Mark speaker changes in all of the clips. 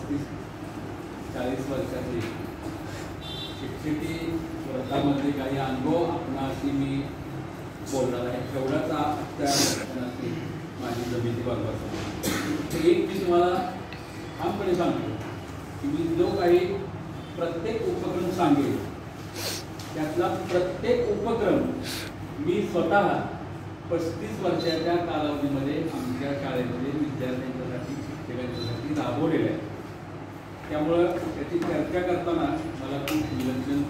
Speaker 1: 35-40 वर्षाचे शिक्षकी व्रतामध्ये काही अनुभव आपणाशी मी बोलणार आहे. तेवढाच त्या माझी जमिनी बाबत एक मी तुम्हाला ठामपणे सांगतो की मी जो काही प्रत्येक उपक्रम सांगेल त्यातला प्रत्येक उपक्रम मी स्वतः 35 वर्षाच्या कालावधीमध्ये आमच्या शाळेमध्ये विद्यार्थ्यांच्यासाठी शिक्षकांच्यासाठी राबवलेलं आहे. त्यामुळं त्याची चर्चा करताना मला खूप विलक्षण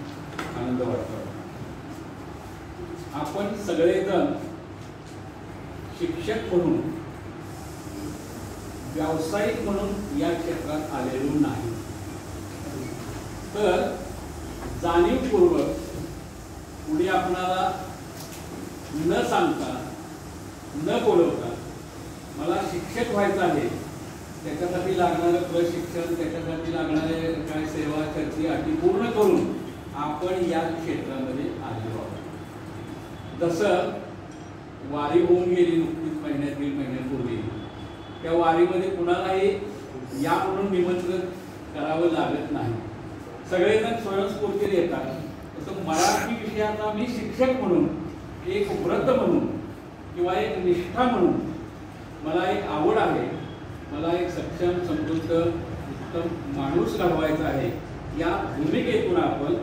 Speaker 1: आनंद वाटतो. आपण सगळेजण शिक्षक म्हणून व्यावसायिक म्हणून या क्षेत्रात आलेलो नाही, तर जाणीवपूर्वक पुढे आपणाला न सांगता न बोलवता मला शिक्षक व्हायचं आहे, त्याच्यासाठी लागणारं प्रशिक्षण, त्याच्यासाठी लागणारे काय सेवा चर्ची अटी पूर्ण करून आपण या क्षेत्रामध्ये आलेलो आहोत. जसं वारी होऊन गेली नुकतीच दीड महिन्यापूर्वी, त्या वारीमध्ये कुणालाही या म्हणून निमंत्रण करावं लागत नाही, सगळेजण स्वयंस्फूर्तीने येतात. तसं मराठी विषयाचा मी शिक्षक म्हणून, एक व्रत म्हणून किंवा एक निष्ठा म्हणून मला एक आवड आहे, मला एक सक्षम समृद्ध उत्तम माणूस घडवायचा आहे, या भूमिकेतून आपण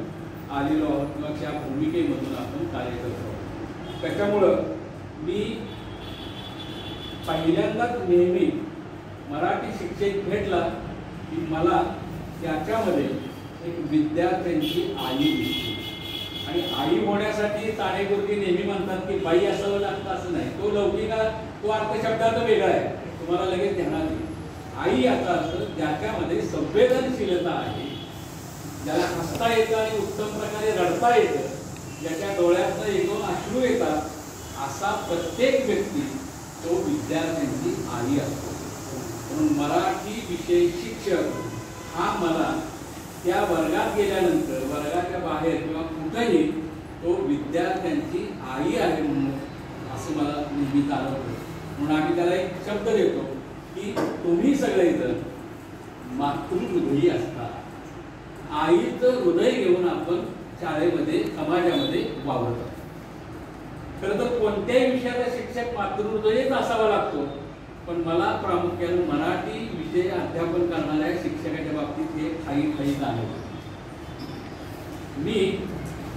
Speaker 1: आलेलो आहोत किंवा त्या भूमिकेमधून आपण कार्य करतो आहोत. त्याच्यामुळं मी पहिल्यांदाच नेहमी मराठी शिक्षक भेटला की मला त्याच्यामध्ये एक विद्यार्थ्यांची आई दिसते. आणि आई होण्यासाठी ताडेगुरुजी नेहमी म्हणतात की बाई असावं लागतं, असं नाही. तो लौकिका तो अर्थशब्दाचा वेगळा आहे, तुम्हाला लगेच ध्यानात येईल. आई याचा अर्थ ज्याच्यामध्ये संवेदनशीलता आहे, ज्याला हसता येतं आणि उत्तम प्रकारे रडता येतं, ज्याच्या डोळ्यातनं एकदोन अश्रू येतात, असा प्रत्येक व्यक्ती तो विद्यार्थ्यांची आई असतो. म्हणून मराठी विषय शिक्षक हा मला त्या वर्गात गेल्यानंतर, वर्गाच्या बाहेर किंवा कुठेही तो विद्यार्थ्यांची आई आहे म्हणून असं मला नेहमी जाणवतं. म्हणून आम्ही त्याला एक शब्द देतो की तुम्ही सगळेजण मातृहृदयी असता. आईचं हृदय घेऊन आपण शाळेमध्ये समाजामध्ये वावरतो. खरं तर कोणत्याही विषयाचा शिक्षक मातृहृदयच असावा लागतो, पण मला प्रामुख्याने मराठी विषय अध्यापन करणाऱ्या शिक्षकाच्या बाबतीत हे ठाई जाणवतं. मी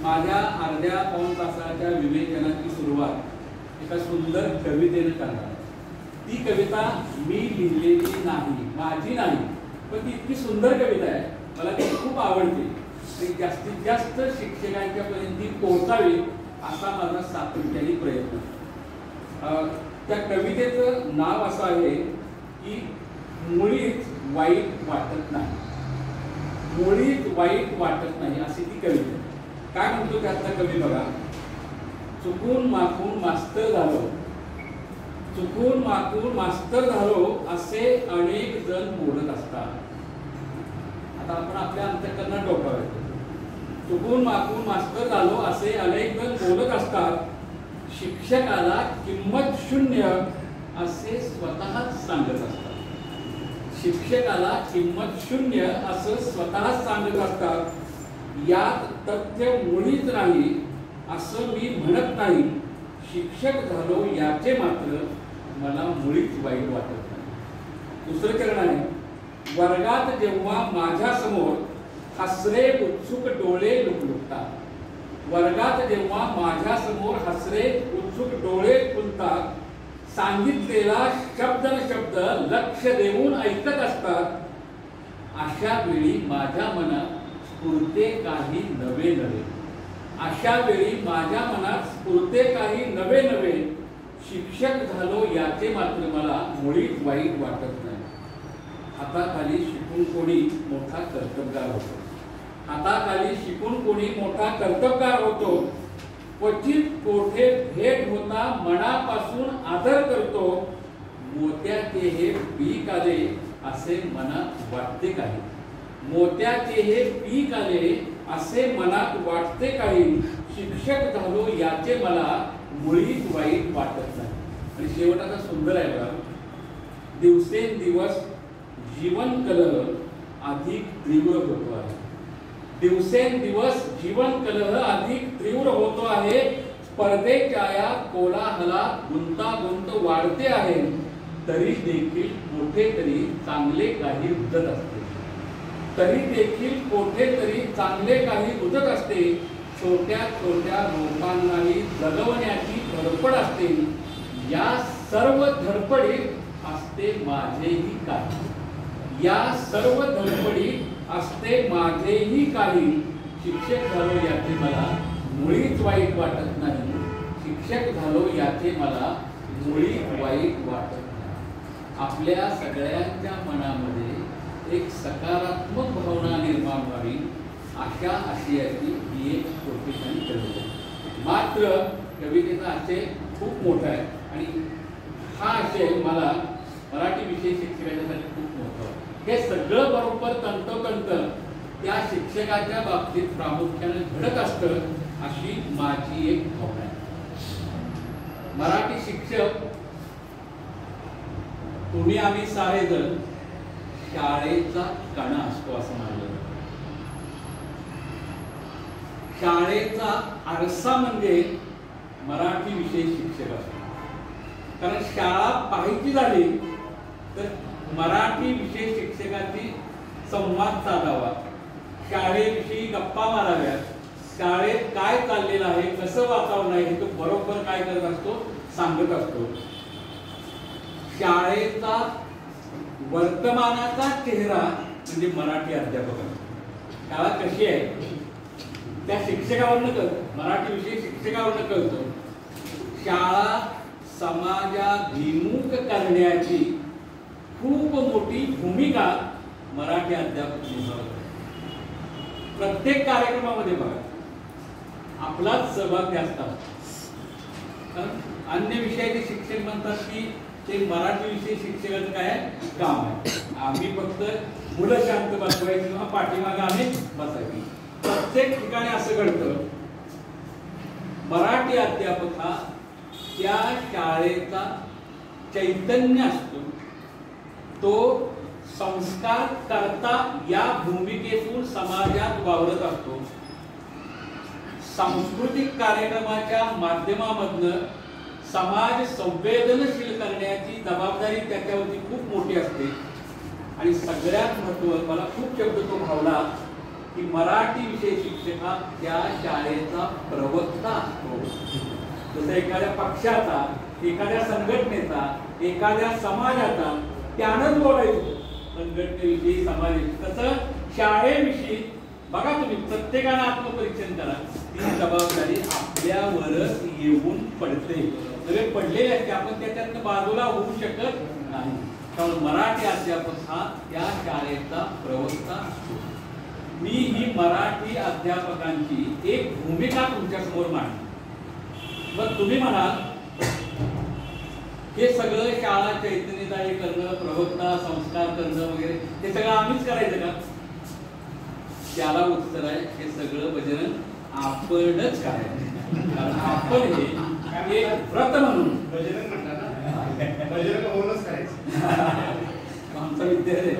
Speaker 1: माझ्या अर्ध्या पाऊण तासाच्या विवेचनाची सुरुवात एका सुंदर कवितेने करणार. ती कविता मी लिहिलेली नाही, माझी नाही, पण ती इतकी सुंदर कविता आहे, मला ती खूप आवडते. ती जास्तीत जास्त शिक्षकांच्या पर्यंत ती पोहोचावी असा माझा सातत्याने प्रयत्न. त्या कवितेचं नाव असं आहे की मुळीच वाईट वाटत नाही. मुळीच वाईट वाटत नाही अशी ती कविता. काय म्हणतो त्यातला कवी बघा. चुकून माकून मास्तर झालो, चुकून माकून मास्तर झालो असे अनेक जण बोलत असतात. आता आपण आपल्या अंतःकरणात डोकावायचं. चुकून माकून मास्तर झालो असे अनेक जण बोलत असतात, शिक्षकाला किंमत शून्य असे स्वतःच सांगत असतात. शिक्षकाला किंमत शून्य असं स्वतःच सांगत असतात. यात तथ्य मुळीच नाही असं मी म्हणत नाही. शिक्षक झालो याचे मात्र मला मुळीच वाईट वाटत नाही. दुसरं चरण आहे. वर्गात जेव्हा माझ्या समोर हसरे उत्सुक डोळे लुकलुकतात, वर्गात जेव्हा माझ्या समोर हसरे उत्सुक डोळे खुलतात, सांगितलेला शब्द न शब्द लक्ष देऊन ऐकत असतात, अशा वेळी माझ्या मनात स्फुरते काही नवे नवे. अशा वेळी माझ्या मनात स्फुरते काही नवे नवे. शिक्षक झालो याचे मात्र मला मुळीच वाईट वाटत नाही. हाताखाली शिकून कोणी मोठा कर्तबगार होतो, हाताखाली शिकून कोणी मोठा कर्तबगार होतो. क्वचित कोठे भेट होता मनापासून आदर करतो. मोत्याचे हे पीक आले असे मनात वाटते काही. मोत्याचे हे पीक आले असे मनात वाटते काही. शिक्षक झालो याचे मला मुळीच वाईट वाटत नाही. आणि शेवटाचा सुंदर आहे बघा. दिवसेंदिवस जीवन कलह अधिक तीव्र होतो आहे. दिवसेंदिवस जीवन कलह अधिक तीव्र होतो आहे. स्पर्धेच्या या कोलाहलात गुंतागुंत वाढते आहे. तरी देखील कुठेतरी चांगले काही रुजत असते. तरी देखील कुठेतरी चांगले काही रुजत असते. छोट्या छोट्या लोकांनाही जगवण्याची धडपड असते. या सर्व धडपडीत असते माझेही काही. या सर्व धडपडीत असते माझेही काही. शिक्षक झालो याचे मला मुळीच वाईट वाटत नाही. शिक्षक झालो याचे मला मुळीच वाईट वाटत नाही. आपल्या सगळ्यांच्या मनामध्ये एक सकारात्मक भावना निर्माण व्हावी अशा आशयाची ही एक छोटीशी कविता. मात्र कवितेचा आशय खूप मोठा आहे आणि हा आशय मला मराठी विषय शिक्षकांसाठी खूप मोठा आहे. हे सगळं बरोबर तंतोतंत त्या शिक्षकाच्या बाबतीत प्रामुख्याने घडत असतं अशी माझी एक भावना आहे. मराठी शिक्षक तुम्ही आम्ही सारेजण शाळेचा कणा असतो असं मानलं. शाळेचा आरसा म्हणजे मराठी विषय शिक्षक असतो. कारण शाळा पाहायची झाली तर मराठी विषय शिक्षकाची संवाद साधावा, शाळेविषयी गप्पा माराव्यात, शाळेत काय चाललेलं आहे, कसं वातावरण आहे हे तो बरोबर काय करत असतो, सांगत असतो. शाळेचा वर्तमानाचा चेहरा म्हणजे मराठी अध्यापक. शाळा कशी आहे त्या शिक्षकावरनं कळतं, मराठी विषय शिक्षकावरनं कळतं. शाळा समाजाभिमुख करण्याची खूप मोठी भूमिका मराठी अध्यापक निभावतात. प्रत्येक कार्यक्रमामध्ये बघा आपलाच सहभाग जास्त असतो. अन्य विषयाचे शिक्षक म्हणतात की ते मराठी विषय शिक्षकाचं काय काम आहे, आम्ही फक्त मुलं शांत बसवायची किंवा पाठीमागे आम्ही बसायची. प्रत्येक ठिकाणी असं घडतं. मराठी अध्यापक हा त्या शाळेचा चैतन्य असतो. तो संस्कार करता या भूमिकेतून समाजात वावरत असतो. सांस्कृतिक कार्यक्रमाच्या माध्यमामधनं समाज संवेदनशील करण्याची जबाबदारी त्याच्यावरती खूप मोठी असते. आणि सगळ्यात महत्त्वाचं मला खूप शब्द तो भावला की मराठी विषय शिक्षक हा त्या शाळेचा प्रवक्ता असतो. जसं एखाद्या पक्षाचा, एखाद्या संघटनेचा, एखाद्या समाजाचा त्यानंच बोलायचं संघटनेविषयी, समाजाविषयी. तसं शाळेविषयी बघा तुम्ही प्रत्येकाने आत्मपरीक्षण करा. ती जबाबदारी आपल्यावरच येऊन पडते. सगळे पडलेले आहेत की आपण त्याच्यातनं बाजूला होऊ शकत नाही. त्यामुळे मराठी अध्यापक हा त्या शाळेचा प्रवक्ता असतो. मी ही मराठी अध्यापकांची एक भूमिका तुमच्या समोर मांडली. मग तुम्ही म्हणाल हे सगळं शाळा चैतन्यदायी करणं, प्रवक्ता, संस्कार करणं वगैरे हे सगळं आम्हीच करायचं का? त्याला उत्तर आहे हे सगळं बजरंग आपणच करायचं. कारण आपण हे व्रत म्हणून
Speaker 2: बजरंग म्हणतात ना, बजरंग होऊनच करायचं.
Speaker 1: आमचा विद्यार्थी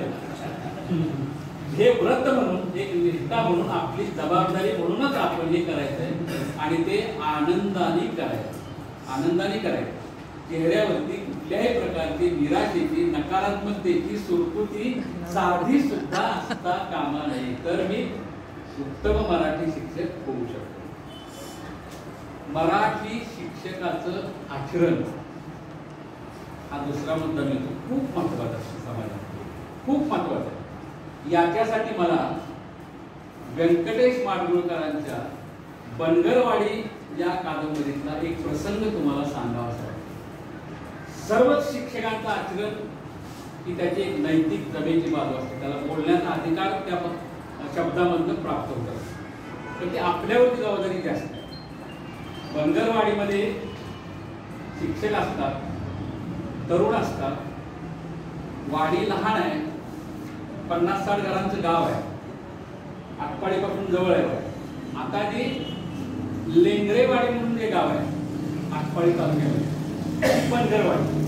Speaker 1: हे व्रत म्हणून, एक निष्ठा म्हणून, आपली जबाबदारी म्हणूनच आपण हे करायचंय आणि ते आनंदाने करायचं. आनंदाने करायचं. चेहऱ्यावरती कुठल्याही प्रकारची निराशेची, नकारात्मकतेची सुरकुती साधी सुद्धा असता कामा नये. तर मी उत्तम मराठी शिक्षक होऊ शकतो. मराठी शिक्षकाचं आचरण हा दुसरा मुद्दा मिळतो. खूप महत्वाचा असतो समाजात, खूप महत्वाचा आहे. याच्यासाठी मला व्यंकटेश माडगुळकरांच्या बनगरवाडी या कादंबरीतला एक प्रसंग तुम्हाला सांगावासा वाटतो. सर्वच शिक्षकांचं आचरण ही त्याची एक नैतिक जमेची बाजू असते. त्याला बोलण्याचा अधिकार त्या शब्दामधून प्राप्त होतात. पण ते आपल्यावरती जबाबदारी जास्त आहे. बनगरवाडीमध्ये शिक्षक असतात, तरुण असतात, वाडी लहान आहे, 50-60 घरांचं गाव आहे, आटपाडीपासून जवळ आहे. आता जी लेंगरेवाडी म्हणून जे गाव आहे आटपाडी तालुक्यामध्ये, बनगरवाडी,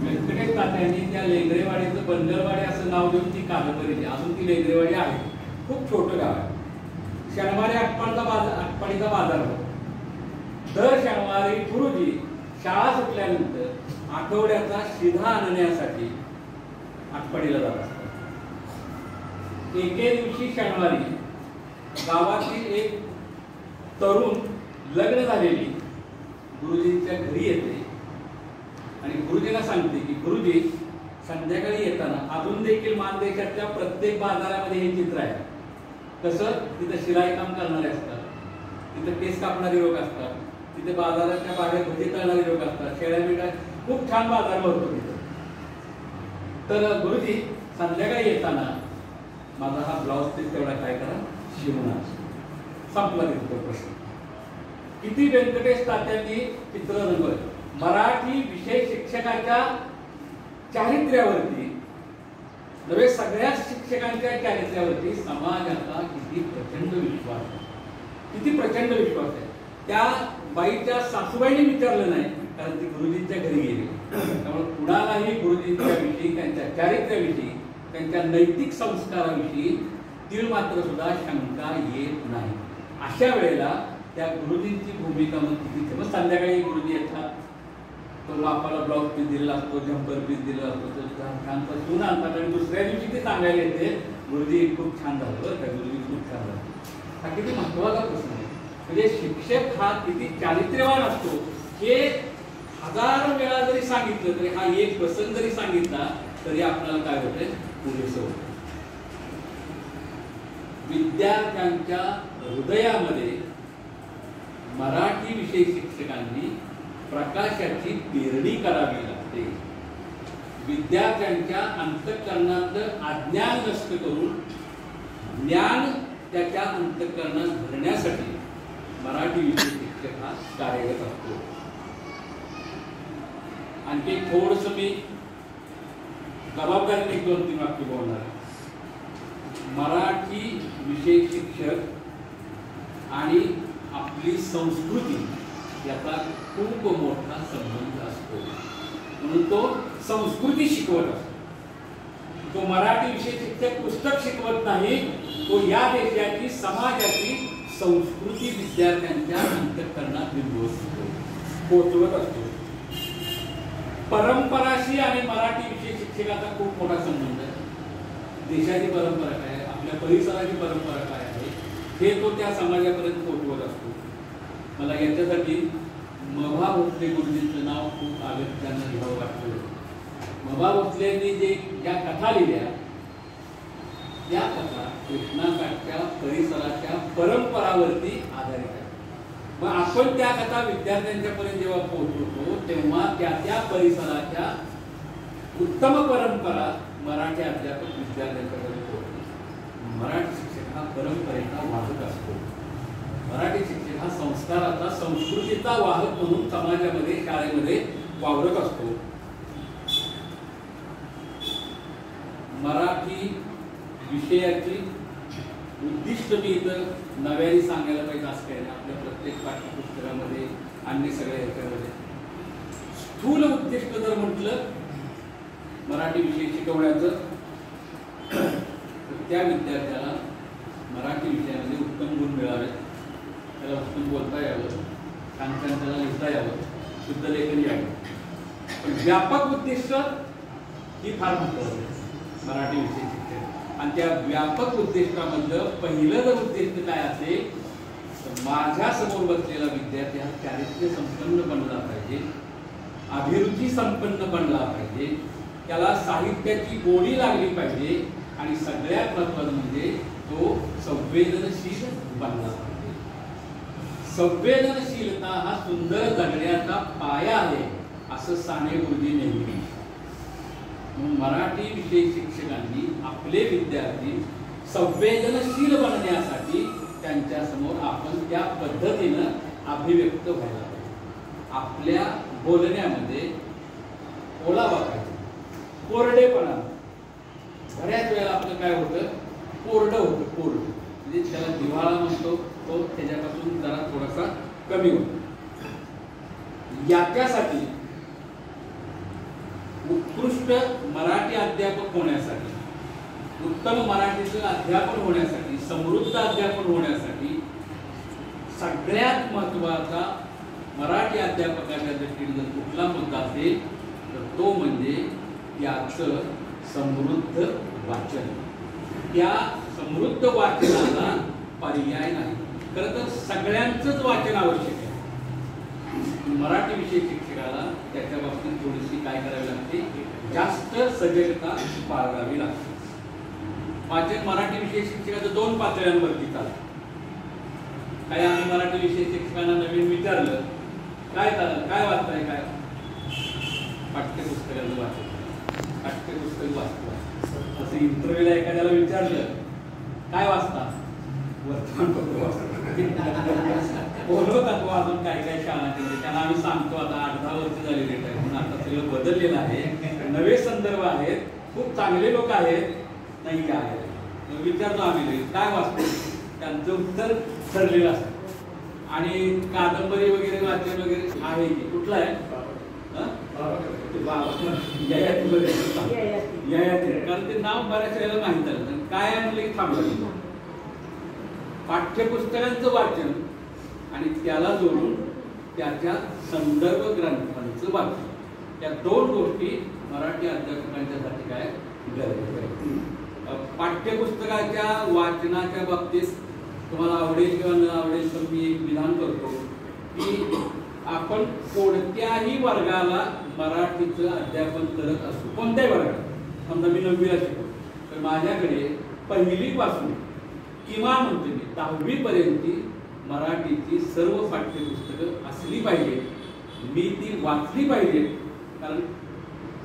Speaker 1: व्यंकटेश तात्यांनी त्या लेंगरेवाडीचं बनगरवाडी असं असं नाव देऊन ती कादंबरी अजून ती लेकरेवाडी आहे. खूप छोटं गाव आहे. शनिवारी आटपाडीचा बाजार होतो. दर शनिवारी गुरुजी शाळा सुटल्यानंतर आठवड्याचा शिधा आणण्यासाठी आटपाडीला जात असतात. एके दिवशी शनिवारी गावातील एक तरुण लग्न झालेली गुरुजींच्या घरी येते आणि गुरुजींना सांगते की गुरुजी, संध्याकाळी येताना अजून देखील मानदेशाच्या प्रत्येक बाजारामध्ये हे चित्र आहे. कसं, तिथे शिलाई काम करणारे असतात, तिथे केस कापणारे लोक असतात, तिथे बाजाराच्या बाहेर भजी तळणारे लोक असतात, शेळ्या बिळ्या, खूप छान बाजार भरतो तिथे. तर गुरुजी, संध्याकाळी येताना माझा हा ब्लाउज पीस तेवढा काय करा, शिवून आणा. संपला तिथं प्रश्न. किती व्यंकटेश तात्यांनी चित्र रंगवलं. मराठी विषय शिक्षकाच्या चारित्र्यावरती नव्हे, सगळ्या शिक्षकांच्या चारित्र्यावरती समाजाचा किती प्रचंड विश्वास आहे, किती प्रचंड विश्वास आहे. त्या बाईच्या सासूबाईने विचारलं नाही, कारण ती गुरुजींच्या घरी गेली. त्यामुळे कुणालाही गुरुजींच्या विषयी, त्यांच्या चारित्र्याविषयी, त्यांच्या नैतिक संस्काराविषयी तीळ मात्र सुद्धा शंका येत नाही. अशा वेळेला त्या गुरुजींची भूमिका मग किती. मग संध्याकाळी गुरुजी येतात, तो लापाला ब्लाउज पीस दिलेला असतो, जम्पर पीस दिलेला असतो, तो छान शिवून आणतात आणि दुसऱ्या दिवशी ते सांगायला येते, गुरुजी खूप छान झालं बरं का, गुरुजी खूप छान झालं. हा किती महत्वाचा प्रश्न आहे. म्हणजे शिक्षक हा किती चारित्र्यवान असतो हे हजार वेळा जरी सांगितलं तरी, हा एक प्रसंग जरी सांगितला तरी आपल्याला काय होतंय, पुरेसं होतं. विद्यार्थ्यांच्या हृदयामध्ये मराठी विषय शिक्षकांनी प्रकाशाची पेरणी करावी लागते. विद्यार्थ्यांच्या अंतःकरणातलं अज्ञान नष्ट करून ज्ञान त्याच्या अंतःकरणात भरण्यासाठी मराठी विषय शिक्षक हा कार्यरत असतो. आणखी थोडंसं मी जबाबदारीने 2-3 वाक्य बोलणार. मराठी विषय शिक्षक आणि आपली संस्कृती याचा खूप मोठा संबंध असतो. म्हणून तो संस्कृती शिकवत असतो. तो मराठी विषय शिक्षक पुस्तक शिकवत नाही, तो या देशाची, समाजाची संस्कृती विद्यार्थ्यांच्या अंतःकरणात पोहोचवत असतो. परंपराशी आणि मराठी विषय शिक्षकाचा खूप मोठा संबंध आहे. देशाची परंपरा काय आहे, आपल्या परिसराची परंपरा काय आहे, हे तो त्या समाजापर्यंत पोहोचवत असतो. मला याच्यासाठी मभा भोसले गुरुजींचं नाव खूप आवेगानं घ्यावं वाटतं. मभा भोसलेंनी जे ज्या कथा लिहिल्या, त्या कथा कृष्णाकाठच्या परिसराच्या परंपरावरती आधारित आहेत. मग आपण त्या कथा विद्यार्थ्यांच्यापर्यंत जेव्हा पोहोचवतो तेव्हा त्या त्या परिसराच्या उत्तम परंपरा मराठी अध्यापक विद्यार्थ्यांच्यापर्यंत पोहोचतो. मराठी शिक्षक हा परंपरेचा वाहक असतो. मराठी शिक्षक हा संस्काराचा, संस्कृतीचा वाहक म्हणून समाजामध्ये, शाळेमध्ये वावरत असतो. मराठी विषयाची उद्दिष्ट मी इथं नव्याने सांगायला पाहिजे असं काही नाही. आपल्या प्रत्येक पाठ्यपुस्तकामध्ये, अन्य सगळ्या ह्याच्यामध्ये स्थूल उद्दिष्ट जर म्हटलं मराठी विषय शिकवण्याचं, त्या विद्यार्थ्याला मराठी विषयामध्ये उत्तम गुण मिळावेत, त्याला उत्तम बोलता यावं, छान छान त्याला लिहिता यावं, शुद्ध लेखन यावं. पण व्यापक उद्दिष्ट ही फार महत्त्वाची आहे मराठी विषय शिक्षण. आणि त्या व्यापक उद्दिष्टामधलं पहिलं जर उद्दिष्ट काय असेल तर माझ्या समोर बसलेला विद्यार्थी हा चारित्र्य संपन्न बनला पाहिजे, अभिरुची संपन्न बनला पाहिजे, त्याला साहित्याची गोडी लागली पाहिजे आणि सगळ्यात महत्त्वाचं म्हणजे तो संवेदनशील बनला पाहिजे. संवेदनशीलता हा सुंदर जगण्याचा पाया आहे असं साने गुरुजी नेहमी. मराठी विषय शिक्षकांनी आपले विद्यार्थी संवेदनशील बनण्यासाठी त्यांच्या समोर आपण त्या पद्धतीनं अभिव्यक्त व्हायला पाहिजे. आपल्या बोलण्यामध्ये ओलावा पाहिजे, कोरडेपणा. बऱ्याच वेळेला आपलं काय होतं, कोरडं होतं, कोरडं म्हणजे त्याला दिवाळा म्हणतो, तो त्याच्यापासून जरा थोडासा कमी होतो. याच्यासाठी उत्कृष्ट मराठी अध्यापक होण्यासाठी उत्तम मराठीचं अध्यापन होण्यासाठी, समृद्ध अध्यापन होण्यासाठी सगळ्यात महत्त्वाचा मराठी अध्यापकाच्या दृष्टीने जर कुठला मुद्दा असेल तर तो म्हणजे याचं समृद्ध वाचन. त्या समृद्ध वाचनाला पर्याय नाही. खरं तर सगळ्यांचंच वाचन आवश्यक आहे. मराठी विषय शिक्षकाला त्याच्या बाबतीत थोडीशी काय करावी लागते, जास्त सजगता बाळगावी लागते. वाचन मराठी विषय शिक्षकाचं 2 पातळ्यांवरती चालतं. काय आम्ही मराठी विषय शिक्षकांना नवीन विचारलं, काय वाचताय, काय पाठ्यपुस्तकाचं वाचन, पाठ्यपुस्तक वाचतो. असं इंटरव्ह्यूला एखाद्याला विचारलं काय वाचता, वर्तमानपत्र वाचतो. बोलवतात अजून काय काय शाळा केली, त्यांना आम्ही सांगतो आता 8-10 वर्ष झाली रिटायर म्हणून, आता सगळं बदललेलं आहे, नवे संदर्भ आहेत, खूप चांगले लोक आहेत, नाही काय आहे. विचारतो आम्ही काय वाचतो, त्यांचं उत्तर ठरलेलं असतं. आणि कादंबरी वगैरे वाचन वगैरे आहे की कुठलं आहे, कारण ते नाव बऱ्याच वेळेला माहित आलं. काय आहे म्हणलं की थांबलं. पाठ्यपुस्तकांचं वाचन आणि त्याला जोडून त्याच्या संदर्भ ग्रंथांचं वाचन, या 2 गोष्टी मराठी अध्यापकांच्यासाठी काय गरजेचं आहे. पाठ्यपुस्तकाच्या वाचनाच्या बाबतीत तुम्हाला आवडेल किंवा न आवडेल तर मी एक विधान करतो की आपण कोणत्याही वर्गाला मराठीचं अध्यापन करत असतो, कोणत्याही वर्गाला. समजा मी 9वीला शिकतो तर माझ्याकडे 1ली पासून किमान म्हणते मी 10वी पर्यंतची मराठीची सर्व पाठ्यपुस्तकं असली पाहिजे, मी ती वाचली पाहिजे. कारण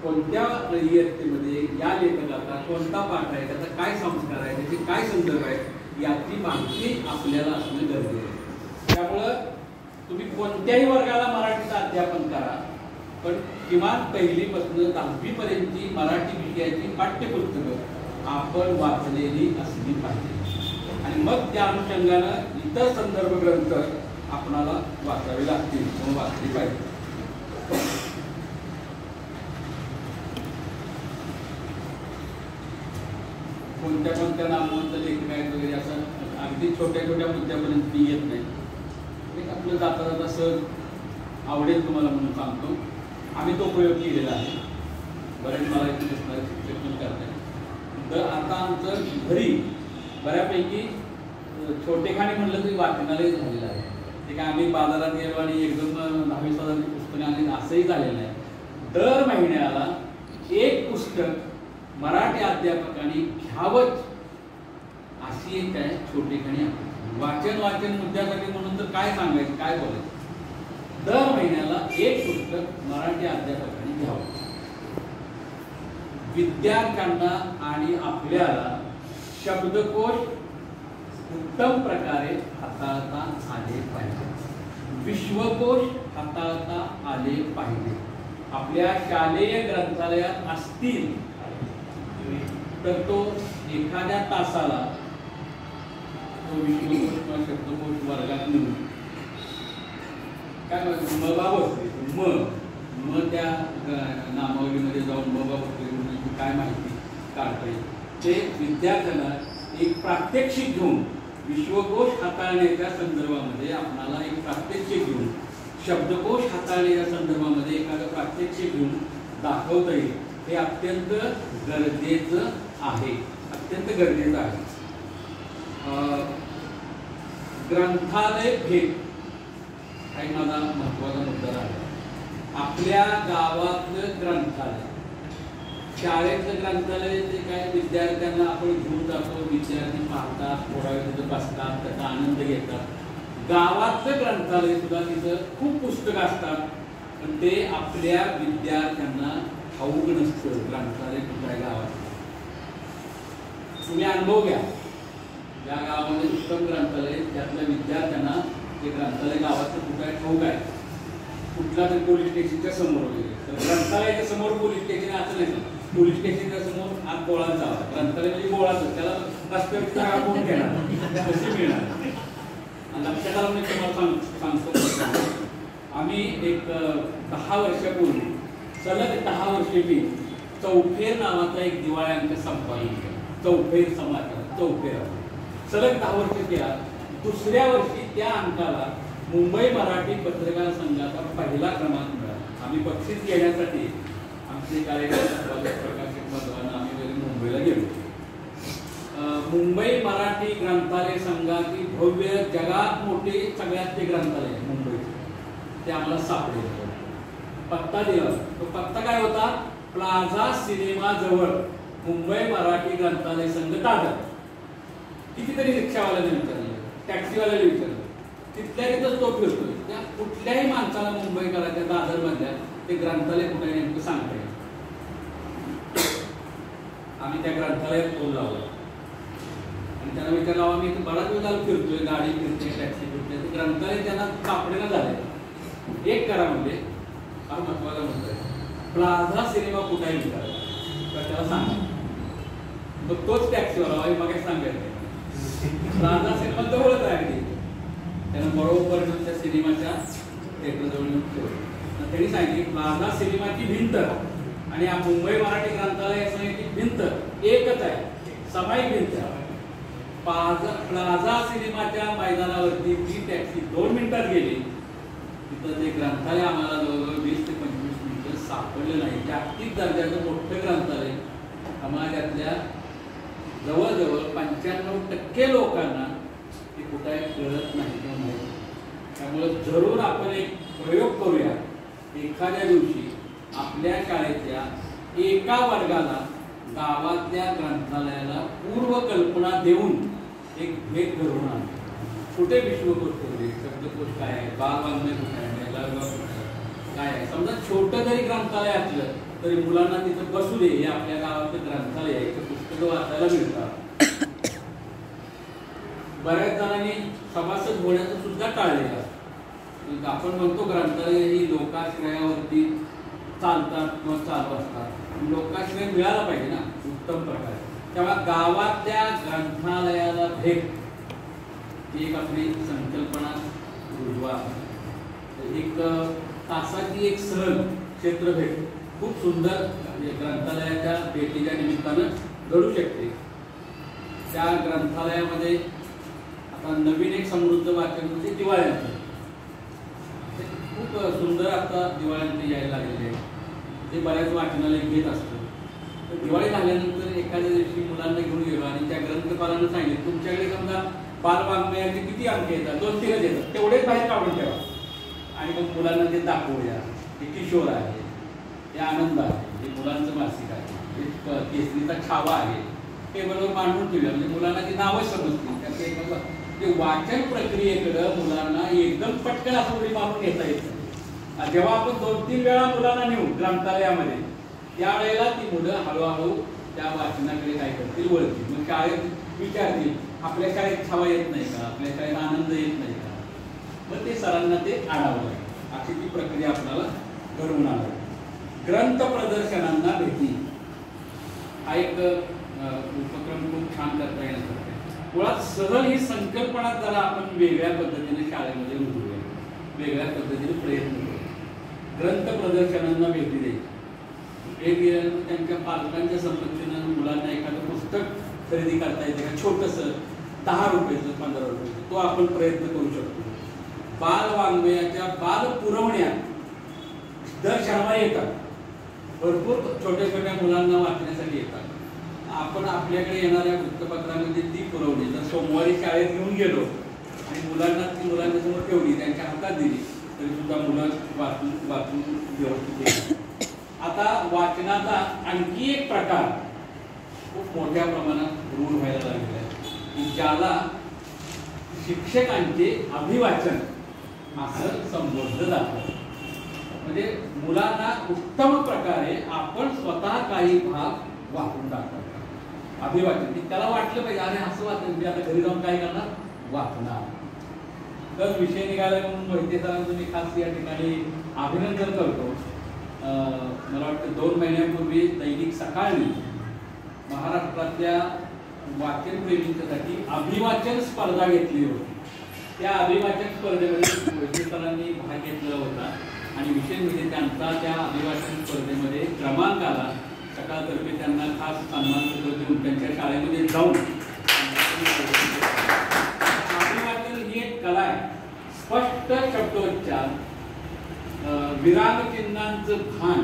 Speaker 1: कोणत्या इयत्तेमध्ये या लेखकाचा कोणता पाठ आहे, त्याचा काय संस्कार आहे, त्याचे काय संदर्भ आहे, याची माहिती आपल्याला असणं गरजेचं आहे. त्यामुळं तुम्ही कोणत्याही वर्गाला मराठीचं अध्यापन करा, पण किमान 1ली पासून 10वी पर्यंतची मराठी विषयाची पाठ्यपुस्तकं आपण वाचलेली असली पाहिजे. आणि मग त्या अनुषंगानं इतर संदर्भ ग्रंथ आपणाला वाचावे लागतील किंवा वाचले पाहिजे. कोणत्या कोणत्या नामवंत लेखक आहेत वगैरे असं अगदी छोट्या छोट्या मुद्द्यापर्यंत मी येत नाही. एक आपलं जाता जाता सहज आवडेल तुम्हाला म्हणून सांगतो. आम्ही तो प्रयोग केलेला आहे, बरेच मला इथे दिसणारे शिक्षक पण करतात. तर आता आमचं घरी बऱ्यापैकी छोटेखानी म्हणलं तरी वाचनालय झालेलं आहे. ते काय आम्ही बाजारात गेलो आणि एकदम 10,000-20,000ची पुस्तकं आणली असंही झालेलं आहे. दर महिन्याला एक पुस्तक मराठी अध्यापकांनी घ्यावंच अशी एक काय छोटेखानी वाचन मुद्द्यासाठी म्हणून तर काय सांगायचं, काय बोलायचं. दर महिन्याला एक पुस्तक मराठी अध्यापकांनी घ्यावं. विद्यार्थ्यांना आणि आपल्याला शब्दकोश उत्तम प्रकारे हाताळता आले पाहिजे, विश्वकोश हाताळता आले पाहिजे. आपल्या शालेय ग्रंथालयात असतील तर तो एखाद्या तासाला तो विश्वकोश किंवा शब्दकोश वर्गात नेऊन काय म त्या नामावलीमध्ये जाऊन मग काय माहिती काढता येईल ते विद्यार्थ्यांना एक प्रात्यक्षिक घेऊन विश्वकोश हाताळण्याच्या संदर्भामध्ये आपणाला एक प्रात्यक्षिक घेऊन शब्दकोश हाताळण्याच्या संदर्भामध्ये एखादं प्रात्यक्षिक घेऊन दाखवता येईल. हे अत्यंत गरजेचं आहे, अत्यंत गरजेचं आहे. ग्रंथालय भेट हा एक माझा महत्त्वाचा मुद्दा आहे. आपल्या गावातलं ग्रंथालय, शाळेतलं ग्रंथालय ते काय विद्यार्थ्यांना आपण घेऊन जातो, विद्यार्थी पाहतात, थोडा वेळ तिथं बसतात, त्याचा आनंद घेतात. गावातलं ग्रंथालय सुद्धा तिथं खूप पुस्तकं असतात, पण ते आपल्या विद्यार्थ्यांना ठाऊक नसतं ग्रंथालय कुठं आहे गावात. तुम्ही अनुभव घ्या, या गावामध्ये उत्तम ग्रंथालय, त्यातल्या विद्यार्थ्यांना ते ग्रंथालय गावाचं कुठं आहे ठाऊक आहे. कुठला तरी पोलीस स्टेशनच्या समोर वगैरे, तर ग्रंथालयाच्या समोर पोलीस स्टेशन असं नाही. पोलीस स्टेशनच्या समोर आत बोळात जावा, ग्रंथालय म्हणजे बोळाचं, त्याला रस्त्यावरची जागा कोण घेणार, कशी मिळणार. लक्षात आलं मी तुम्हाला सांगतो. आम्ही एक 10 वर्षापूर्वी सलग 10 वर्षे मी चौफेर नावाचा एक दिवाळी अंक संपादन केला. चौफेर समाचार चौफेर सलग 10 वर्ष केला. दुसऱ्या वर्षी त्या अंकाला मुंबई मराठी पत्रकार संघाचा पहिला क्रमांक मिळाला. आम्ही बक्षीस घेण्यासाठी आमचे कार्यकर्ते प्रकाशक मधवाना आम्ही घरी मुंबईला गेलो. मुंबई मराठी ग्रंथालय संघाची भव्य जगात मोठे सगळ्यात ते ग्रंथालय मुंबईचे ते आम्हाला सापडले. पत्ता दिला. तो पत्ता काय होता? प्लाझा सिनेमा जवळ मुंबई मराठी ग्रंथालय संघ दादर. कितीतरी रिक्षावाल्याने विचारलं, टॅक्सीवाल्याने विचारलं, तिथल्या तिथंच तो फिरतोय. त्या कुठल्याही माणसाला मुंबईकराच्या दादर मधल्या ते ग्रंथालय कुठे नेमकं सांगता येईल. आम्ही त्या ग्रंथालयात फोन लावला आणि त्यांना विचारला, आम्ही इथे बराच वेळ झाला फिरतोय, गाडी फिरते, टॅक्सी फिरते, ते ग्रंथालय त्यांना सापडेना झाले. एक करा म्हणजे फार महत्वाचा म्हणतोय, प्लाझा सिनेमा कुठे आहे विचारला तर त्याला सांगा. मग तोच टॅक्सीवाला मग सांगायचं प्लाझा सिनेमा जवळच आहे. त्यानं बरोबर त्या सिनेमाच्या थिएटरजवळ येऊन ठेवलं. त्यांनी सांगितले प्लाझा सिनेमाची भिंत आणि या मुंबई मराठी ग्रंथालय संघाची भिंत एकच आहे, सामायिक भिंत. प्लाझा सिनेमाच्या मैदानावरती ती टॅक्सी 2 मिनिटात गेली. तिथं ते ग्रंथालय आम्हाला जवळजवळ 20 ते 25 मिनिटं सापडलं नाही. जागतिक दर्जाचं मोठं ग्रंथालय समाजातल्या जवळजवळ 95% लोकांना ते कुठे कळत नाही किंवा माहिती. त्यामुळे जरूर आपण एक प्रयोग करूया. एखाद्या दिवशी आपल्या शाळेच्या एका वर्गाला गावातल्या ग्रंथालयाला पूर्व कल्पना देऊन एक भेट घडवून आणू. कुठे विश्वकोश वगैरे शब्दकोश काय आहे, बालवाङ्मय कुठे आहे, काय आहे. समजा छोटं जरी ग्रंथालय असलं तरी मुलांना तिथं बसू दे. हे आपल्या गावाचं ग्रंथालय आहे, पुस्तकं वाचायला मिळतात. बऱ्याच जणांनी सभासद होण्याचं सुद्धा टाळलेलं असतं. आपण म्हणतो ग्रंथालय ही लोकाश्रयावरती चालतात किंवा चालू असतात. लोकाश्रय मिळाला पाहिजे ना उत्तम प्रकारे. तेव्हा गावातल्या ग्रंथालयाला भेट ही एक आपली संकल्पना रुजवा. एक तासाची एक सहल क्षेत्र भेट खूप सुंदर ग्रंथालयाच्या भेटीच्या निमित्तानं घडू शकते. त्या ग्रंथालयामध्ये आता नवीन एक समृद्ध वाचन म्हणजे दिवाळ्यांचं खूप सुंदर आता दिवाळ्यांचे यायला लागलेले आहे. ते बऱ्याच वाचनालय घेत असतं. तर दिवाळी झाल्यानंतर एखाद्या दिवशी मुलांना घेऊन गेलो आणि त्या ग्रंथपालांना सांगितलं तुमच्याकडे समजा बालवाङ्मयाचे किती अंक येतात, 2-3च येतात, तेवढेच बाहेर काढून ठेवा आणि मग मुलांना ते दाखवूया. हे किशोर आहे, हे आनंद आहे, हे मुलांचं मासिक आहे, हे केसरीचा छावा आहे, हे बरोबर मांडून ठेवूया. म्हणजे मुलांना ती नावं समजतील. त्याचं ते वाचन प्रक्रियेकडं मुलांना एकदम पटकन असं उडी मारून घेता येतं. जेव्हा आपण 2-3 वेळा मुलांना नेऊ ग्रंथालयामध्ये त्यावेळेला ती मुलं हळूहळू त्या वाचनाकडे काय करतील वळतील. मग शाळेत विचारतील आपल्या शाळेत छावा येत नाही का, आपल्या शाळेत आनंद येत नाही का. मग ते सरांना ते आणावं लागेल. अशी ती प्रक्रिया आपल्याला घडवून आणावी. ग्रंथ प्रदर्शनांना भेटी हा एक उपक्रम खूप छान करता येण्यासारखा आहे. मुळात सहल ही संकल्पना जरा आपण वेगळ्या पद्धतीने शाळेमध्ये रुजवूया, वेगळ्या पद्धतीने प्रयत्न करू. ग्रंथ प्रदर्शनांना भेटी द्यायची. वेगवेगळ्या त्यांच्या पालकांच्या संरक्षणानं मुलांना एखादं पुस्तक खरेदी करता येते का, छोटंसं 10 रुपयाचं 15 रुपयाचं, तो आपण प्रयत्न करू शकतो. बालवाङ्मयाच्या बाल पुरवण्या दर शनिवारी येतात. भरपूर छोट्या छोट्या मुलांना वाचण्यासाठी येतात. आपण आपल्याकडे येणाऱ्या वृत्तपत्रामध्ये ती पुरवणी जर सोमवारी शाळेत घेऊन गेलो आणि मुलांना ती मुलांच्या समोर ठेवली, त्यांच्या हातात दिली तरी सुद्धा मुलं वाचून व्यवस्थित येतात. आता वाचनाचा आणखी एक प्रकार खूप मोठ्या प्रमाणात रूढ व्हायला लागलेला आहे की ज्याला शिक्षकांचे अभिवाचन असं संबोधलं जातं. म्हणजे मुलांना उत्तम प्रकारे आपण स्वतः काही भाग वाचून टाकतात. अभिवाचन त्याला वाटलं पाहिजे अरे असं वाचन मी आता घरी जाऊन काय करणार, वाचणार. तर विषय निघाला म्हणून मोहिते सरांचं मी खास या ठिकाणी अभिनंदन करतो. मला वाटतं 2 महिन्यांपूर्वी दैनिक सकाळने महाराष्ट्रातल्या वाचनप्रेमींच्यासाठी अभिवाचन स्पर्धा घेतली होती. त्या अभिवाचन स्पर्धेमध्ये मोहिते सरांनी भाग घेतला होता आणि विशेष म्हणजे त्यांचा त्या अभिवाचन स्पर्धेमध्ये क्रमांक आला. सकाळतर्फे त्यांना खास सन्मानपत्र देऊन त्यांच्या शाळेमध्ये जाऊन अभिवाचन ही एक कला आहे. स्पष्ट शब्दोच्चार, विरामचिन्हांचं भान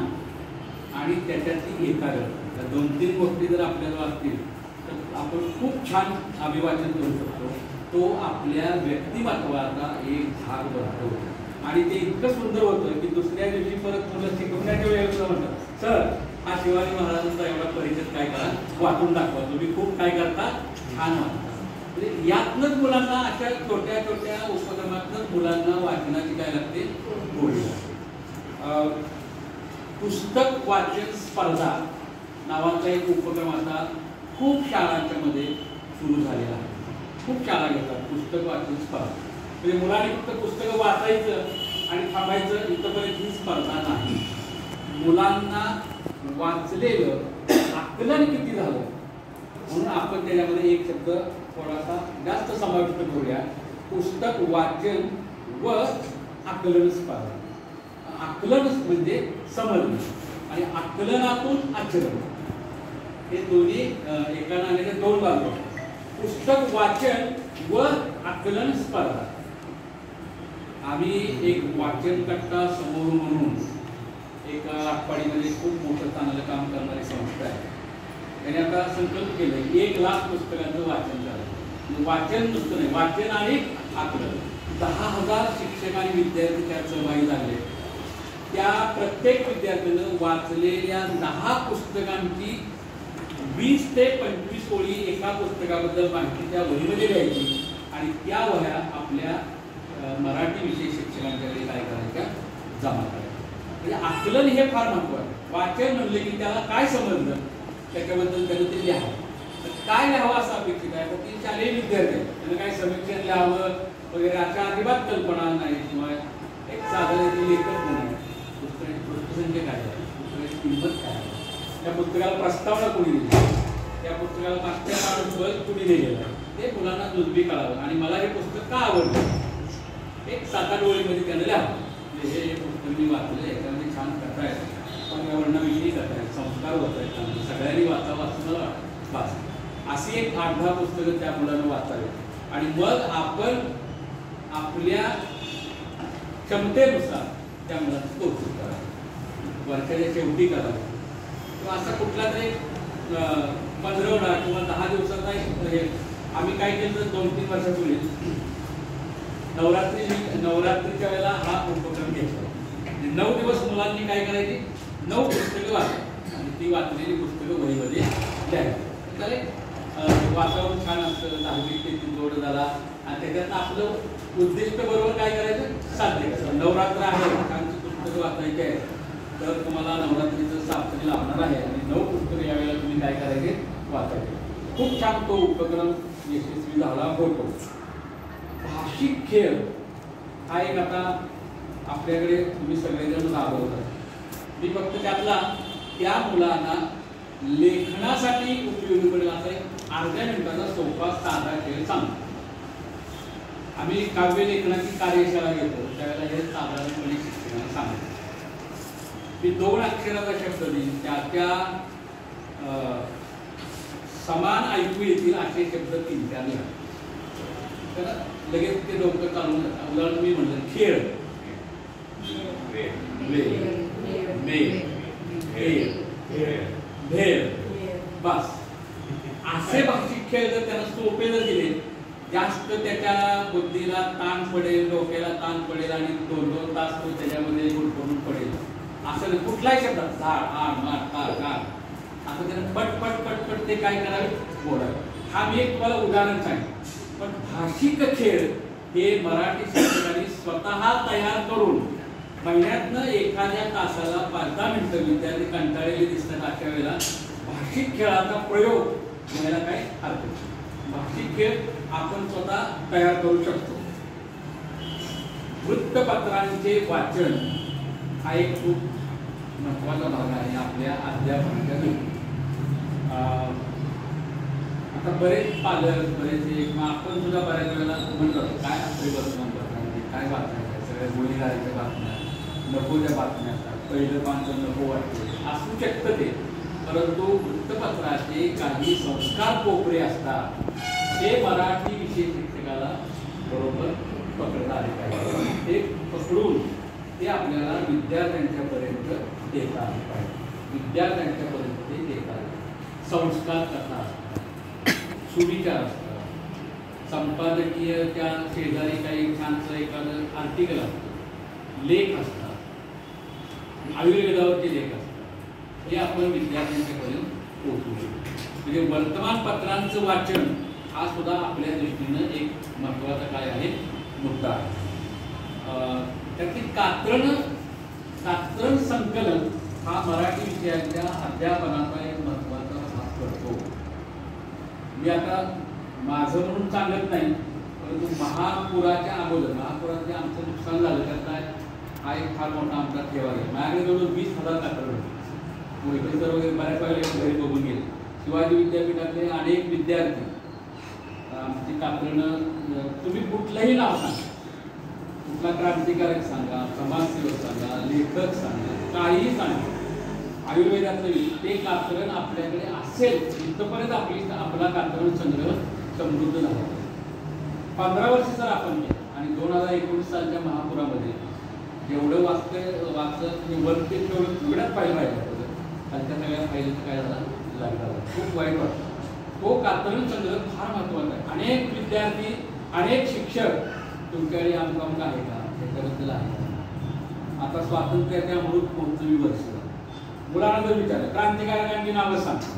Speaker 1: आणि त्याच्यातली एकाग्रता, 2-3 गोष्टी जर आपल्याला असतील तर आपण खूप छान अभिवाचन करू शकतो. तो आपल्या व्यक्तिमत्वाचा एक भाग बनतो आणि ते इतकं सुंदर होतं की दुसऱ्या दिवशी परत मुलं शिकवण्याच्या वेळेला म्हणतात, सर हा शिवाजी महाराजांचा एवढा परिचय काय करा, वाचून दाखवा, तुम्ही खूप काय करता, छान वाचता. म्हणजे यातनंच मुलांना, अशा छोट्या छोट्या उपक्रमातनंच मुलांना वाचनाची काय लागते, गोडी लागते. पुस्तक वाचन स्पर्धा नावाचा एक उपक्रम आता खूप शाळांच्या मध्ये सुरू झालेला आहे. खूप शाळा घेतात पुस्तक वाचन स्पर्धा. म्हणजे मुलांनी फक्त पुस्तकं वाचायचं आणि थांबायचं इथंपर्यंत ही स्पर्धा नाही. मुलांना वाचलेलं आकलन किती झालं म्हणून आपण त्याच्यामध्ये एक शब्द थोडासा जास्त समाविष्ट करूया, पुस्तक वाचन व आकलन स्पर्धा. आकलन म्हणजे समजणे आणि आकलनातून आचरण, हे दोन्ही एका नाण्याच्या 2 बाजू. पुस्तक वाचन व आकलन स्पर्धा. आम्ही एक वाचन कट्टा समूह म्हणून एका आटपाडीमध्ये खूप मोठं चांगलं काम करणारी संस्था आहे. त्याने आता संकल्प केलं 1,00,000 पुस्तकांचं वाचन करायचं. वाचन नुसतं नाही, वाचन आणि आकलन. 10,000 शिक्षक आणि विद्यार्थी त्यात सहभागी झाले. त्या प्रत्येक विद्यार्थ्यानं वाचलेल्या 10 पुस्तकांची 20 ते 25 ओळी एका पुस्तकाबद्दल माहिती त्या वहीमध्ये द्यायची आणि त्या वह्या आपल्या मराठी विषय शिक्षकांच्याकडे काय करायच्या, जमा करायच्या. म्हणजे आकलन हे फार महत्त्वाचं. वाचन म्हणले की त्याला काय समजलं त्याच्याबद्दल त्यानं ते लिहावं. तर काय लिहावं असं अपेक्षित आहे. तर ती शालेय विद्यार्थी आहेत, त्यानं काय समीक्षण लिहावं वगैरे अशा अजिबात कल्पना नाही. किंवा एक साधारण लेखक म्हणून पुस्तकाची पृष्ठसंख्या काय आहे, पुस्तकाची किंमत काय आहे, त्या पुस्तकाला प्रस्तावना कोणी दिली, त्या पुस्तकाला मागच्या काळात कुणी लिहिलेलं आहे, ते मुलांना जुजबी कळावं. आणि मला हे पुस्तक का आवडलं, एक 7-8 ओळीमध्ये त्यानं लिहावं. हे पुस्तक मी वाचलं, याच्यामध्ये छान कथा आहे, पर्यावरणाविषयी कथा आहे, संस्कार होत आहेत, सगळ्यांनी वाचावं असं मला वाचलं. अशी एक 8-10 पुस्तकं त्या मुलांना वाचावी आणि मग आपण आपल्या क्षमतेनुसार त्या मुलांचं कौतुक करावं, वर्षाच्या शेवटी करावं. किंवा असा कुठला तरी 15 किंवा 10 दिवसाचा एक हे आम्ही काय केलं, 2-3 वर्षापूर्वी नवरात्रीच्या वेळेला हा उपक्रम घेतला. 9 दिवस मुलांनी काय करायची, 9 पुस्तकं वाचायची आणि ती वाचलेली पुस्तकं वहीमध्ये लिहायची. चालेल, वातावरण छान असतं, धार्मिक ते जोड झाला आणि त्याच्यातनं आपलं उद्दिष्ट बरोबर काय करायचं, साध्य करायचं. नवरात्र आहे, छानची पुस्तकं वाचायची आहे, तर तुम्हाला नवरात्रीचं सापत्री लावणार आहे आणि 9 पुस्तकं यावेळेला तुम्ही काय करायचे, वाचायचे. खूप छान तो उपक्रम यशस्वी झाला होतो. भाषिक खेळ हा एक आता आपल्याकडे तुम्ही सगळेजण राबवतात. मी फक्त त्यातला त्या मुलांना लेखनासाठी उपयोगी पडेल असा एक अर्ध्या मिनिटाचा सोपा साधा खेळ सांगतो. आम्ही काव्य लेखनाची कार्यशाळा घेतो त्यावेळेला हे साधारणपणे शिक्षकांना सांगतो की 2 अक्षराचा शब्द देईल, त्या समान ऐकू येतील असे शब्द 3-4 लिहा. तर लगेच ते डोकं चालून जातं. उदाहरण मी म्हणलं खेळ, भेळ, बस. असे भाषिक खेळ जर त्यांना सोपे जर दिले, जास्त त्याच्या बुद्धीला ताण पडेल, डोक्याला ताण पडेल आणि 2-2 तास तो त्याच्यामध्ये गुंतवून पडेल. असं कुठलाही शब्द झाड, आड, माड, तार, गाड असं त्यानं पट ते काय करावे, बोलावे. हा मी एक तुम्हाला उदाहरण सांगेन. पण भाषिक खेळ हे मराठी शिक्षकांनी स्वतः तयार करून महिन्यातनं एखाद्या तासाला 5-10 मिनिटं विद्यार्थी कंटाळलेले दिसतात. अशा वेळेला भाषिक खेळाचा प्रयोग घ्यायला काय अर्थ. भाषिक खेळ आपण स्वतः तयार करू शकतो. वृत्तपत्रांचे वाचन हा एक खूप महत्त्वाचा भाग आहे आपल्या अध्यापनाच्या दृष्टीने. आता बरेच पालक, बरेच आपण सुद्धा बऱ्याच वेळेला म्हणतो काय असते वर्तमानपत्रांमध्ये काय बातम्या आहेत, सगळ्या गोळीबाराच्या बातम्या, नको त्या बातम्या असतात, पहिलं पान तर नको वाटते, असू शकतं ते. परंतु वृत्तपत्राचे काही संस्कार कोपरे असतात ते मराठी विषय शिक्षकाला बरोबर पकडता आले पाहिजे. ते पकडून ते आपल्याला विद्यार्थ्यांच्यापर्यंत देता आले पाहिजे. विद्यार्थ्यांच्यापर्यंत ते देता आले. संस्कार कथा असतात, सुविचार असतात, संपादकीय त्या शेजारी काही छानसं एखादं आर्टिकल असतं, लेख असतात, आयुर्वेदावरचे लेख असतात, हे आपण विद्यार्थ्यांच्यापर्यंत पोहोचू शकतो. म्हणजे वर्तमानपत्रांचं वाचन हा सुद्धा आपल्या दृष्टीनं एक महत्त्वाचा काय आहे मुद्दा आहे. त्यातली कात्रण संकलन हा मराठी विषयाच्या अध्यापनाचा एक महत्त्वाचा भाग करतो. मी आता माझं म्हणून सांगत नाही, परंतु महापुराच्या अगोदर महापुरात जे आमचं नुकसान झालं त्याचा हा एक फार मोठा आमचा ठेवा आहे. माझ्याकडे जवळ 20,000 कात्रं होती. मोहितेसर वगैरे बऱ्याच वेळेला घरी बघून गेले. शिवाजी विद्यापीठातले अनेक विद्यार्थी आमची कात्रणं, तुम्ही कुठलंही नाव सांगा, कुठला क्रांतिकारक सांगा, समाजसेवक सांगा, लेखक सांगा, काहीही सांगा, आयुर्वेदातलं ते कात्रण आपल्याकडे असेल इथपर्यंत आपला कात्रण संग्रह समृद्ध झाला. 15 वर्ष जर आपण केलं आणि 2019 सालच्या महापुरामध्ये जेवढं वाचत निवडते तेवढं तेवढ्याच फाईल राहिल्या आणि त्या सगळ्या फाईलचं काय झालं लागला. खूप वाईट वाटतं. तो कात्रण संग्रह फार महत्त्वाचा आहे. अनेक विद्यार्थी, अनेक शिक्षक तुमच्याकडे आमकाम आहे का त्याच्याबद्दल आहे का? आता स्वातंत्र्याच्या अमृत महोत्सवी वर्ष मुलांना जर विचारलं क्रांतिकारकांची नावं सांगतो,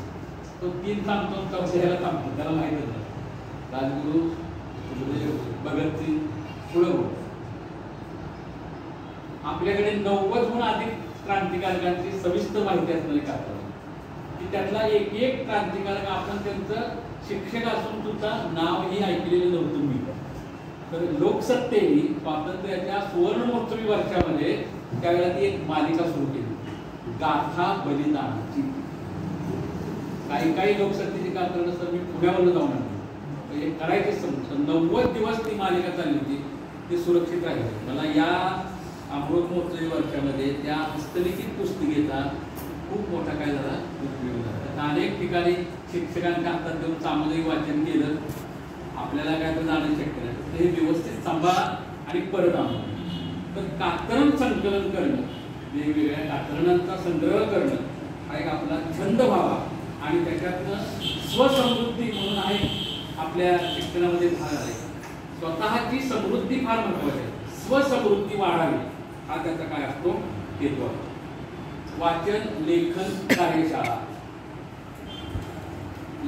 Speaker 1: तो 3 सांगतो, चौथ्याला सांगतो, त्याला माहीतच नाही. राजगुरू, सुखदेव, भगतसिंग, पुढं बोल. आपल्याकडे 90हून अधिक क्रांतिकारकांची सविस्तर माहिती असणारी कात्रण की त्यातला एक एक क्रांतिकारक आपण त्यांचं शिक्षक असून सुद्धा नावही ऐकलेलं नव्हतं मी. तर लोकसत्तेने स्वातंत्र्याच्या सुवर्ण महोत्सवी वर्षामध्ये त्यावेळेला ती एक मालिका सुरू केली, गाथा बलिदानाची. काही लोकसत्तेची कात्रण असं मी पुण्यावरून जाऊन आलो, हे करायचे समजतं. 90 दिवस ती मालिका चालली होती, ती सुरक्षित राहिली. मला या अमृत महोत्सवी वर्षामध्ये त्या हस्तलिखित पुस्तिकेचा खूप मोठा काय झाला उपयोग झाला. अनेक ठिकाणी शिक्षकांच्या हातात देऊन सामुदायिक वाचन केलं. आपल्याला काय तर जाणं शक्य नाही, तर हे व्यवस्थित सांभाळा आणि परत आणा. तर कात्रण संकलन करणं, वेगवेगळ्या कात्रणांचा संग्रह करणं हा एक आपला छंद व्हावा आणि त्याच्यातनं स्वसमृद्धी म्हणून आहे आपल्या शिक्षणामध्ये भाग आहे. स्वतःची समृद्धी फार महत्त्वाची आहे. स्वसमृद्धी वाढावी हा त्याचा काय असतो हेतू आहे. वाचन, लेखन, कार्यशाळा,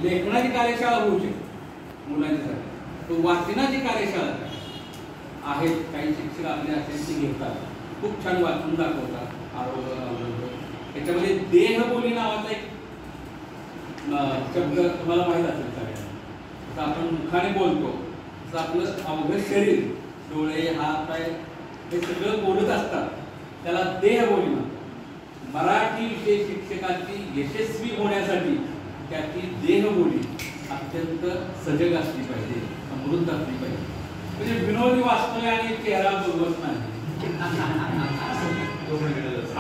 Speaker 1: लेखनाची कार्यशाळा होऊ शकते मुलांच्यासाठी. तो वाचनाची कार्यशाळा आहेत. काही शिक्षक आपल्या असेल ते घेतात, खूप छान वाचून दाखवतात. आरोग्य त्याच्यामध्ये देहबोली नावाचा एक शब्द तुम्हाला माहीत असेल सगळ्यांना. तर आपण मुखाने बोलतो तर आपलं अवघड शरीर, डोळे, हात, पाय हे सगळं बोलत असतात, त्याला देहबोली म्हणतात. मराठी विषय शिक्षकाची यशस्वी होण्यासाठी त्याची देहबोली अत्यंत सजग असली पाहिजे, समृद्ध असली पाहिजे. म्हणजे विनोदी वाचतोय आणि चेहरा बोलवत नाही,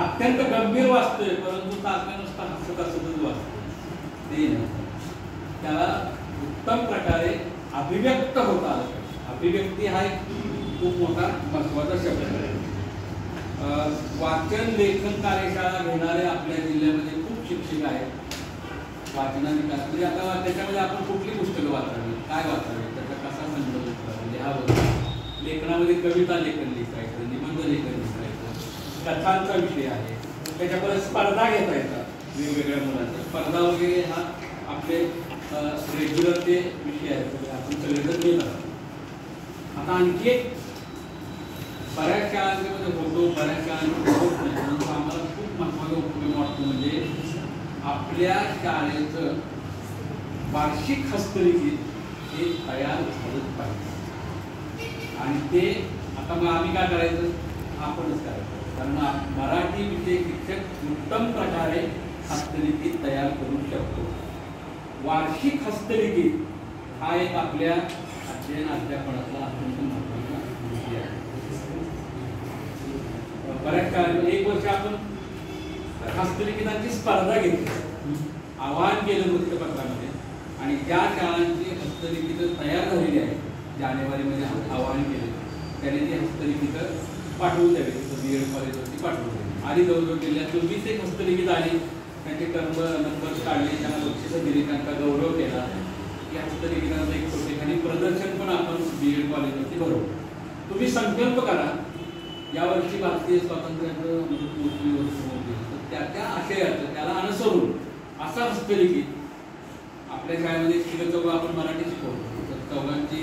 Speaker 1: अत्यंत गंभीर वाचतोय परंतु सारखं नुसतं हसत हसतच वाचतोय ते नाही. त्याला उत्तम प्रकारे अभिव्यक्त होता आलं पाहिजे. अभिव्यक्ती हा एक खूप मोठा महत्त्वाचा शब्द आहे. वाचन, लेखन कार्यशाळा घेणारे आपल्या जिल्ह्यामध्ये खूप शिक्षक आहेत. वाचनाने काय म्हणजे आता त्याच्यामध्ये आपण कुठली पुस्तकं वाचावी, काय वाचावे, त्याचा कसा संदर्भ करावा, लिहावं. लेखनामध्ये कविता लेखन लिहायचं, निबंध लेखन लिहायचं, कथांचा विषय आहे. त्याच्यापर्यंत स्पर्धा घेता येतात वेगवेगळ्या मुलांच्या. स्पर्धा वगैरे हा आपले रेग्युलर ते विषय आहेत, आपण सगळेजण घेत आहोत. आता आणखी एक बऱ्याच शाळांमध्ये होतो, बऱ्याच शाळांमध्ये होत नाही, परंतु आम्हाला खूप महत्त्वाचा उपयोग वाटतो म्हणजे आपल्या शाळेचं वार्षिक हस्तलिखित हे तयार झालंच पाहिजे. आणि ते आता मग आम्ही काय करायचं, आपणच करायचं. कारण मराठी विषय शिक्षक उत्तम प्रकारे हस्तलिखित तयार करू शकतो. वार्षिक हस्तलिखित हा एक आपल्या अध्यापनातला अत्यंत महत्त्वाचा विषय आहे. बऱ्याच काळात 1 वर्ष आपण हस्तलिखितांची स्पर्धा घेतली. आवाहन केलं वृत्तपत्रामध्ये आणि ज्या शाळांची हस्तलिखितं तयार झालेली आहे जानेवारीमध्ये आवाहन केले त्याने ती हस्तलिखितं पाठवून द्यावी तिथं BEd कॉलेजवरती पाठवून द्यावी आणि जवळजवळ गेल्या 24 एक हस्तलिखित आली त्यांचे नंबर काढले त्यांना बक्षिसं दिली त्यांचा गौरव केला की हस्तलिखितांचं एक ठिकाणी प्रदर्शन पण आपण BEd कॉलेजवरती भरवू. तुम्ही संकल्प करा यावर्षी भारतीय स्वातंत्र्याचं मूर्ती होती तर त्या आशयाचं त्याला अनुसरून असा हस्तलिखित आपल्या शाळेमध्ये तिघं चौघं आपण मराठी शिकवतो तर चौघांची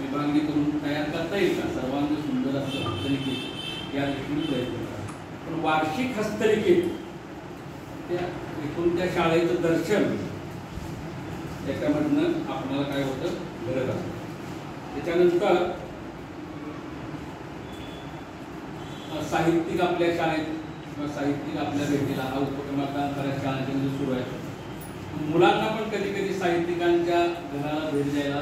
Speaker 1: विभागणी करून तयार करता येईल का सर्वांग सुंदर असं हस्तलिखित या दृष्टीने प्रयत्न करा. पण वार्षिक हस्तलिखित त्या एकूण त्या शाळेचं दर्शन त्याच्यामधनं आपल्याला काय होतं घडत असतं. त्याच्यानंतर साहित्यिक आपल्या शाळेत किंवा साहित्यिक आपल्या भेटीला हा उपक्रम आता बऱ्याच शाळांमध्ये सुरू आहे. मुलांना पण कधी कधी साहित्यिकांच्या घराला भेट द्यायला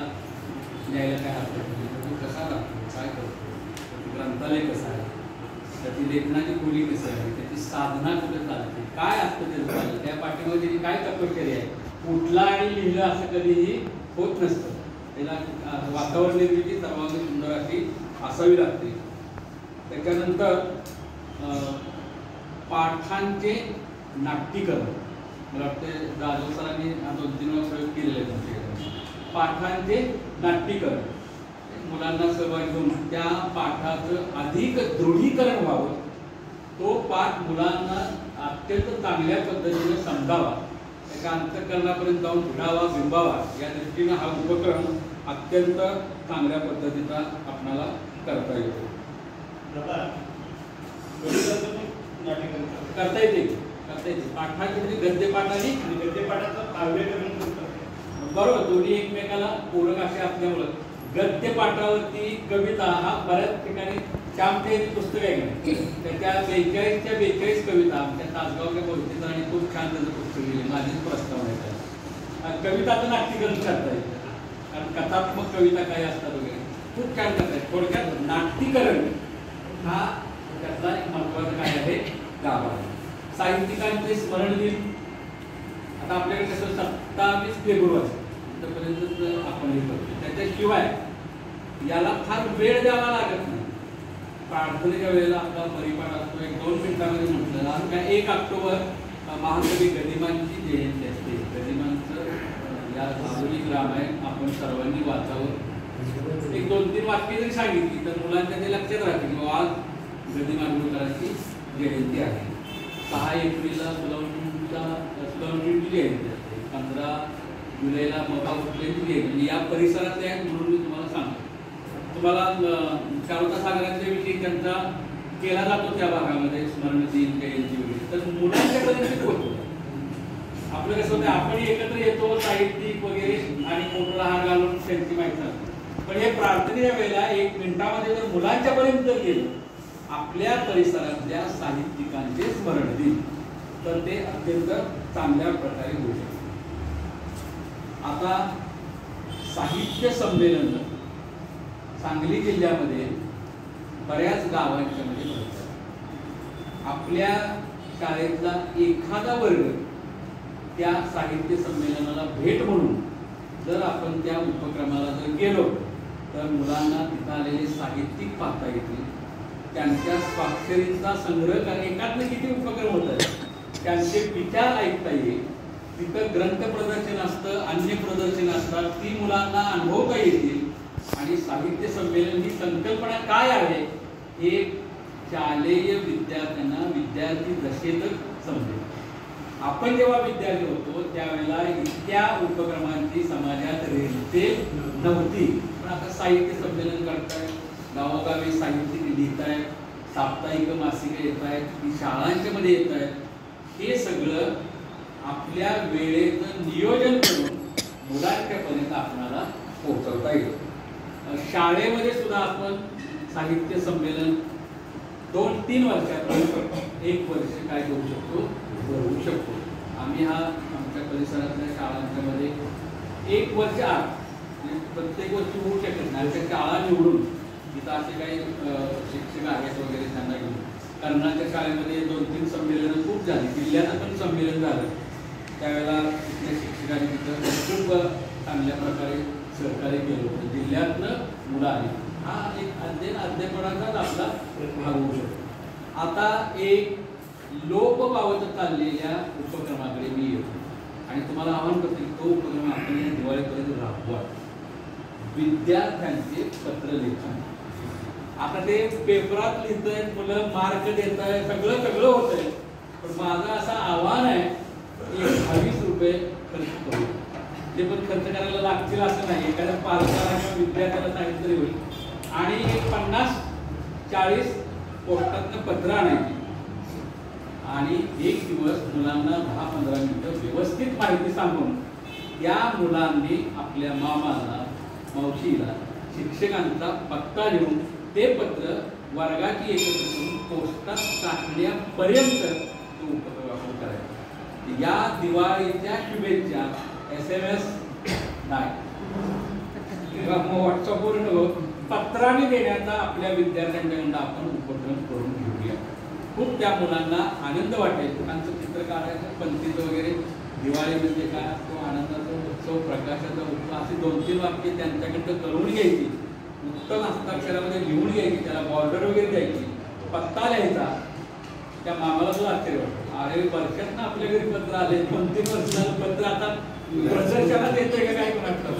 Speaker 1: काय हरकत नाही. तो कसा राहतो काय करतो त्याचं ग्रंथालय कसं आहे त्याची लेखनाची खोली कसं आहे त्याची साधना कुठे चालते काय असतं त्याचं चाललं त्या पाठीमध्ये त्याची काय तपश्चर्या आहे कुठला आणि लिहिलं असं कधीही होत नसतं. त्याला वातावरण निर्मिती सर्वांनी सुंदर अशी असावी लागते. त्याच्यानंतर पाठांचे नाट्यीकरण मला वाटतं जाधव सरांनी 2-3 वेळा प्रयोग केलेले आहेत तुमच्याकडे. पाठांचे नाट्यीकरण मुलांना सहभागी घेऊन त्या पाठाचं अधिक दृढीकरण व्हावं तो पाठ मुलांना अत्यंत चांगल्या पद्धतीने समजावा त्याच्या अंतःकरणापर्यंत जाऊन भिडावा बिंबावा या दृष्टीने हा उपक्रम अत्यंत चांगल्या पद्धतीचा आपणाला करता येतो. करता येते पाठाची म्हणजे गद्यपाठाने
Speaker 2: आणि गद्यपाठाचं काव्यकरण
Speaker 1: बरोबर दोन्ही एकमेकाला पूरक असे असल्यामुळं गद्यपाठावरती कविता हा बऱ्याच ठिकाणी श्यामचे पुस्तक आहे त्याच्या 42 कविता आमच्या तासगावच्या गोष्टीचं आणि खूप छान त्याचं पुस्तक लिहिले माझीच प्रस्तावना आहे. कविताचं नाट्यीकरण करता येतं कारण कथात्मक कविता काय असतात वगैरे खूप छान करता येत. थोडक्यात नाट्यीकरण हा त्याचा एक महत्वाचा काय आहे गाभा आहे. साहित्यिकांचे स्मरण दिन आता आपल्याकडे कसं 27 फेब्रुवारी पर्यंत आपण हे करतो. त्याच्याशिवाय याला फार वेळ द्यावा लागत नाही. प्रार्थनेच्या वेळेला आपला परिपाठ असतो 1-2 मिनिटांमध्ये म्हटलं आज काय 1 ऑक्टोबर महाकवी गदिमांची जयंती असते. गदिमांचं या आधुनिक रामायण आपण सर्वांनी वाचावं. 1-2-3 वाक्य जरी सांगितली तर मुलांच्या ते लक्षात राहते की आज गदिमांची जयंती आहे. 6 एप्रिलला सुलावणीची जयंती असते. 15 जुलैला मका फुटलेची जयंती. या परिसरातल्या आहेत म्हणून मी तुम्हाला सांगतो. तुम्हाला शारदा सागरांच्या विषयी त्यांचा केला जातो त्या भागामध्ये स्मरण दिन जयंती वगैरे तर मुलांच्यापर्यंत पोहोचतो. आपलं कसं होतं आपण एकत्र येतो साहित्यिक वगैरे आणि मोठा हार घालून त्यांची माहिती सांगतो. पण हे प्रार्थनेच्या वेळेला 1 मिनिटामध्ये जर मुलांच्यापर्यंत जर गेलं आपल्या परिसरातल्या साहित्यिकांचे स्मरण दिन तर ते अत्यंत चांगल्या प्रकारे होऊ शकते. आता साहित्य संमेलन सांगली जिल्ह्यामध्ये बऱ्याच गावांच्या मध्ये भरतात. आपल्या शाळेतला एखादा वर्ग त्या साहित्य संमेलनाला भेट म्हणून जर आपण त्या उपक्रमाला जर गेलो तर मुलांना तिथं आलेले साहित्यिक पाहता येतील. त्यांच्या स्वाक्षरींचा संग्रह करणे एकातले किती उपक्रम होतात त्यांचे विचार ऐकता येईल. तिथं ग्रंथ प्रदर्शन असतं अन्य प्रदर्शन असतात ती मुलांना अनुभवता येतील. आणि साहित्य संमेलन ही संकल्पना काय आहे हे शालेय विद्यार्थ्यांना विद्यार्थी दशेतच समजेल. आपण जेव्हा विद्यार्थी होतो त्यावेळेला इतक्या उपक्रमांची समाजात रेलचेल नव्हती. पण आता साहित्य संमेलन करतायत गावोगावी साहित्यिक लिहित आहेत साप्ताहिक मासिकं येत आहेत ती शाळांच्या मध्ये येत आहेत. हे सगळं आपल्या वेळेचं नियोजन करून मुलांच्यापर्यंत आपल्याला पोहोचवता येईल. शाळेमध्ये सुद्धा आपण साहित्य संमेलन 2-3 वर्षात 1 वर्ष काय करू शकतो भरवू शकतो. आम्ही हा आमच्या परिसरातल्या शाळांच्या मध्ये 1 वर्ष आत प्रत्येक वर्षी होऊ शकत नाही. त्या शाळा निवडून तिथं असे काही शिक्षक आहेत वगैरे त्यांना घेऊन कर्नाटक शाळेमध्ये 2-3 संमेलनं खूप झाली. जिल्ह्याचं पण संमेलन झालं त्यावेळेला तिथल्या शिक्षकांनी तिथं खूप चांगल्या प्रकारे सहकार्य केलं होतं. जिल्ह्यातनं मुलं आली. हा एक अध्ययनाचाच आपला भाग होऊ शकतो. आता एक लोप पावत चाललेल्या उपक्रमाकडे मी येतो आणि तुम्हाला आवाहन करतो की तो उपक्रम आपण या दिवाळीपर्यंत राबवा. विद्यार्थ्यांचे पत्रलेखन. आता ते पेपरात लिहितंय, मुलं मार्क देत आहे, सगळं होतंय. पण माझं असं आव्हान आहे की 20 रुपये खर्च करू. ते पण खर्च करायला लागतील असं नाही. एखाद्या पालकाला किंवा विद्यार्थ्याला सांगितलं तरी होईल. आणि एक 50-40 पोस्टातनं पत्र आणायची आणि एक दिवस मुलांना 10-15 मिनिटं व्यवस्थित माहिती सांगून त्या मुलांनी आपल्या मामाला, मावशीला, शिक्षकांचा पत्ता लिहून ते पत्र वर्गाची एकत्र करून पोस्टात टाकण्यापर्यंत तो उपक्रम आपण करायचा. या दिवाळीच्या शुभेच्छा SMS नाही किंवा व्हॉट्सअपवर पत्राने देण्याचा आपल्या विद्यार्थ्यांच्याकडून आपण उपक्रम करून घेऊया. खूप त्या मुलांना आनंद वाटेल. त्यांचं चित्र काढायचं, पंथीचं वगैरे. दिवाळी म्हणजे काय असतो? आनंदाचा उत्सव, प्रकाशाचा उत्सव. अशी 2-3 वाक्य त्यांच्याकडनं करून घ्यायची, उत्तम हस्ताक्षरामध्ये लिहून घ्यायची, त्याला बॉर्डर वगैरे द्यायची, पत्ता लिहायचा. त्या मामाला तो आश्चर्य वाटतो, अरे वर्षात ना आपल्या घरी पत्र आले, 2-3 वर्ष झालं पत्र आता प्रदर्शनात येतंय का काय कोणाचं?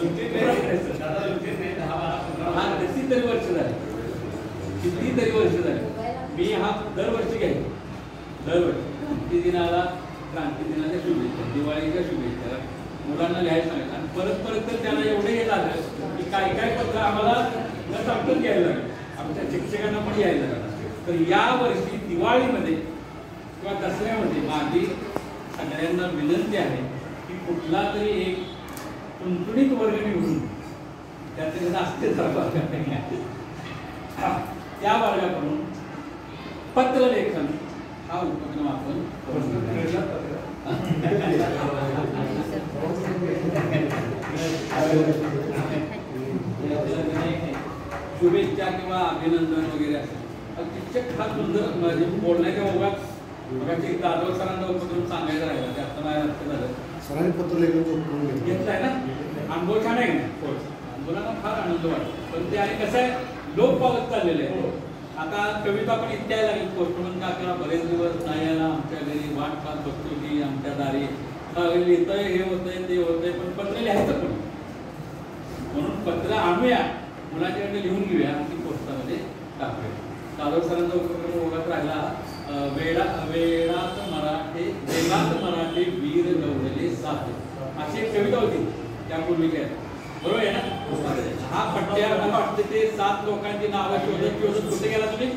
Speaker 1: कितीतरी वर्ष झाली. मी हा दरवर्षी घ्यायचो. क्रांती दिनाला, क्रांती दिनाच्या शुभेच्छा, दिवाळीच्या शुभेच्छा मुलांना लिहायला सांगायचं. आणि परत तर त्याला एवढं हे झालं की काय पत्र आम्हाला न सांगून घ्यायला लागलं, आमच्या शिक्षकांना पण यायला लागलं. तर या वर्षी दिवाळीमध्ये किंवा दसऱ्यामध्ये माझी सगळ्यांना विनंती आहे की कुठला तरी एक तुणतुणीत वर्ग निवडून त्याचे असते त्या वर्गाकडून पत्रलेखन हा उपक्रम आपण शुभेच्छा किंवा अभिनंदन वगैरे असेल. शिक्षक हा सुंदर म्हणजे बोलण्याच्या ओघात जाधव सरांना उपक्रम सांगायचा राहिला, ते आता माझ्या लक्षात झालं.
Speaker 2: सरांनी पत्रलेखन
Speaker 1: घेतलाय ना, अनुभव छान आहे ना. मुलांना फार आनंद वाटतो. पण ते आणि कसं आहे, लोक पावत चाललेले आहे. आता कविता पण इतक्या लागली, पोस्टमन काका बरेच दिवस नाही आला आमच्या घरी, वाट पाहत बघतो की आमच्या दारी लिहितंय, हे होतंय, ते होतंय, पण पत्र लिहायचं पण. म्हणून पत्र आणूया, मुलांच्याकडे लिहून घेऊया आणि पोस्टामध्ये टाकूया. जाधव सरांचा उपक्रम ओळखत राहिला. वेळात मराठे वीर लवलेले साथ, अशी एक कविता होती त्यापूर्वी काय, बरोबर आहे ना? हा पट्ट्या मला वाटते ते 7 लोकांची नावं शोधत कुठे गेला तुम्ही?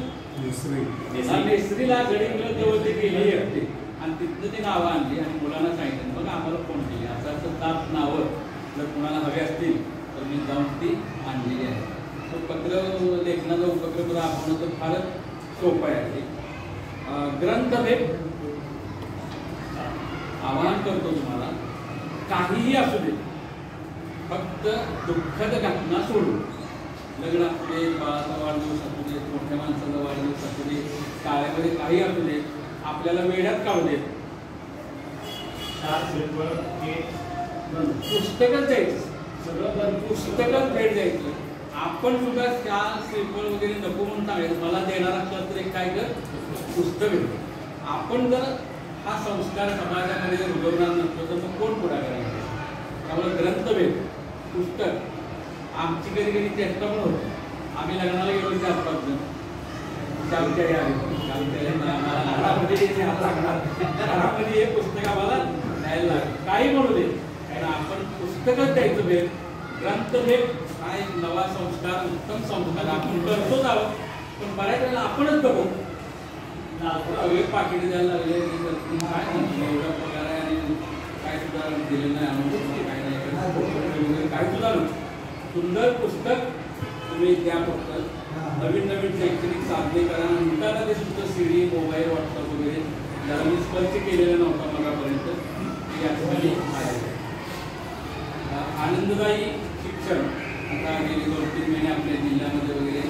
Speaker 1: नेसरीला गडिंगला जवळ ते गेलेली होते आणि तिथनं ती नावं आणली आणि मुलांना सांगितलं, मग आम्हाला फोन केली, असं 7 नावं जर कुणाला हवी असतील तर मी जाऊन ती आणलेली आहे. तो पत्र लेखनाचा उपक्रम राबवणं तर फारच सोपं आहे. ग्रंथभेद आवाहन करतो तुम्हाला, काहीही असू दे, फक्त दुःखद घटना सोडून, लग्न असू दे, बाळाचा वाढदिवस असू दे, मोठ्या माणसाचा वाढदिवस असू दे, शाळेमध्ये काही असू दे, आपल्याला वेड्यात काढू दे, पुस्तकच द्यायचं, सगळं पुस्तकच भेट द्यायचं. आपण सुद्धा शाल श्रीफळ वगैरे नको म्हणून सांगायचं, मला देणार असला तर एक काय कर पुस्तक. आपण जर हा संस्कार समाजामध्ये रुजवणार नसतो तर मग कोण पुढाकार घ्यायचा? त्यामुळे ग्रंथभेद, पुस्तक. आमची कधी कधी चेष्टा पण होती, आम्ही लग्नाला गेलो 4-5 जण, घरामध्ये हे पुस्तक आम्हाला द्यायला लागेल, काही म्हणू दे, कारण आपण पुस्तकच द्यायचं. भेट, ग्रंथभेद हा एक नवा संस्कार, उत्तम संस्कार आपण करतोच आहोत. पण बऱ्याच वेळेला आपणच बघू सगळे पाकिट द्यायला लागले, काय एवढा पगार आहे आणि काय सुद्धा दिले नाही, आणून काय नाही, काय सुद्धा सुंदर पुस्तक तुम्ही द्या. फक्त नवीन शैक्षणिक साधने करा. नंतर ते सुद्धा CD, मोबाईल, व्हॉट्सअप वगैरे ज्याला मी स्पर्श केलेला नव्हता मगापर्यंत, या ठिकाणी आहे. आनंददायी शिक्षण आता गेली 2-3 महिने आपल्या जिल्ह्यामध्ये वगैरे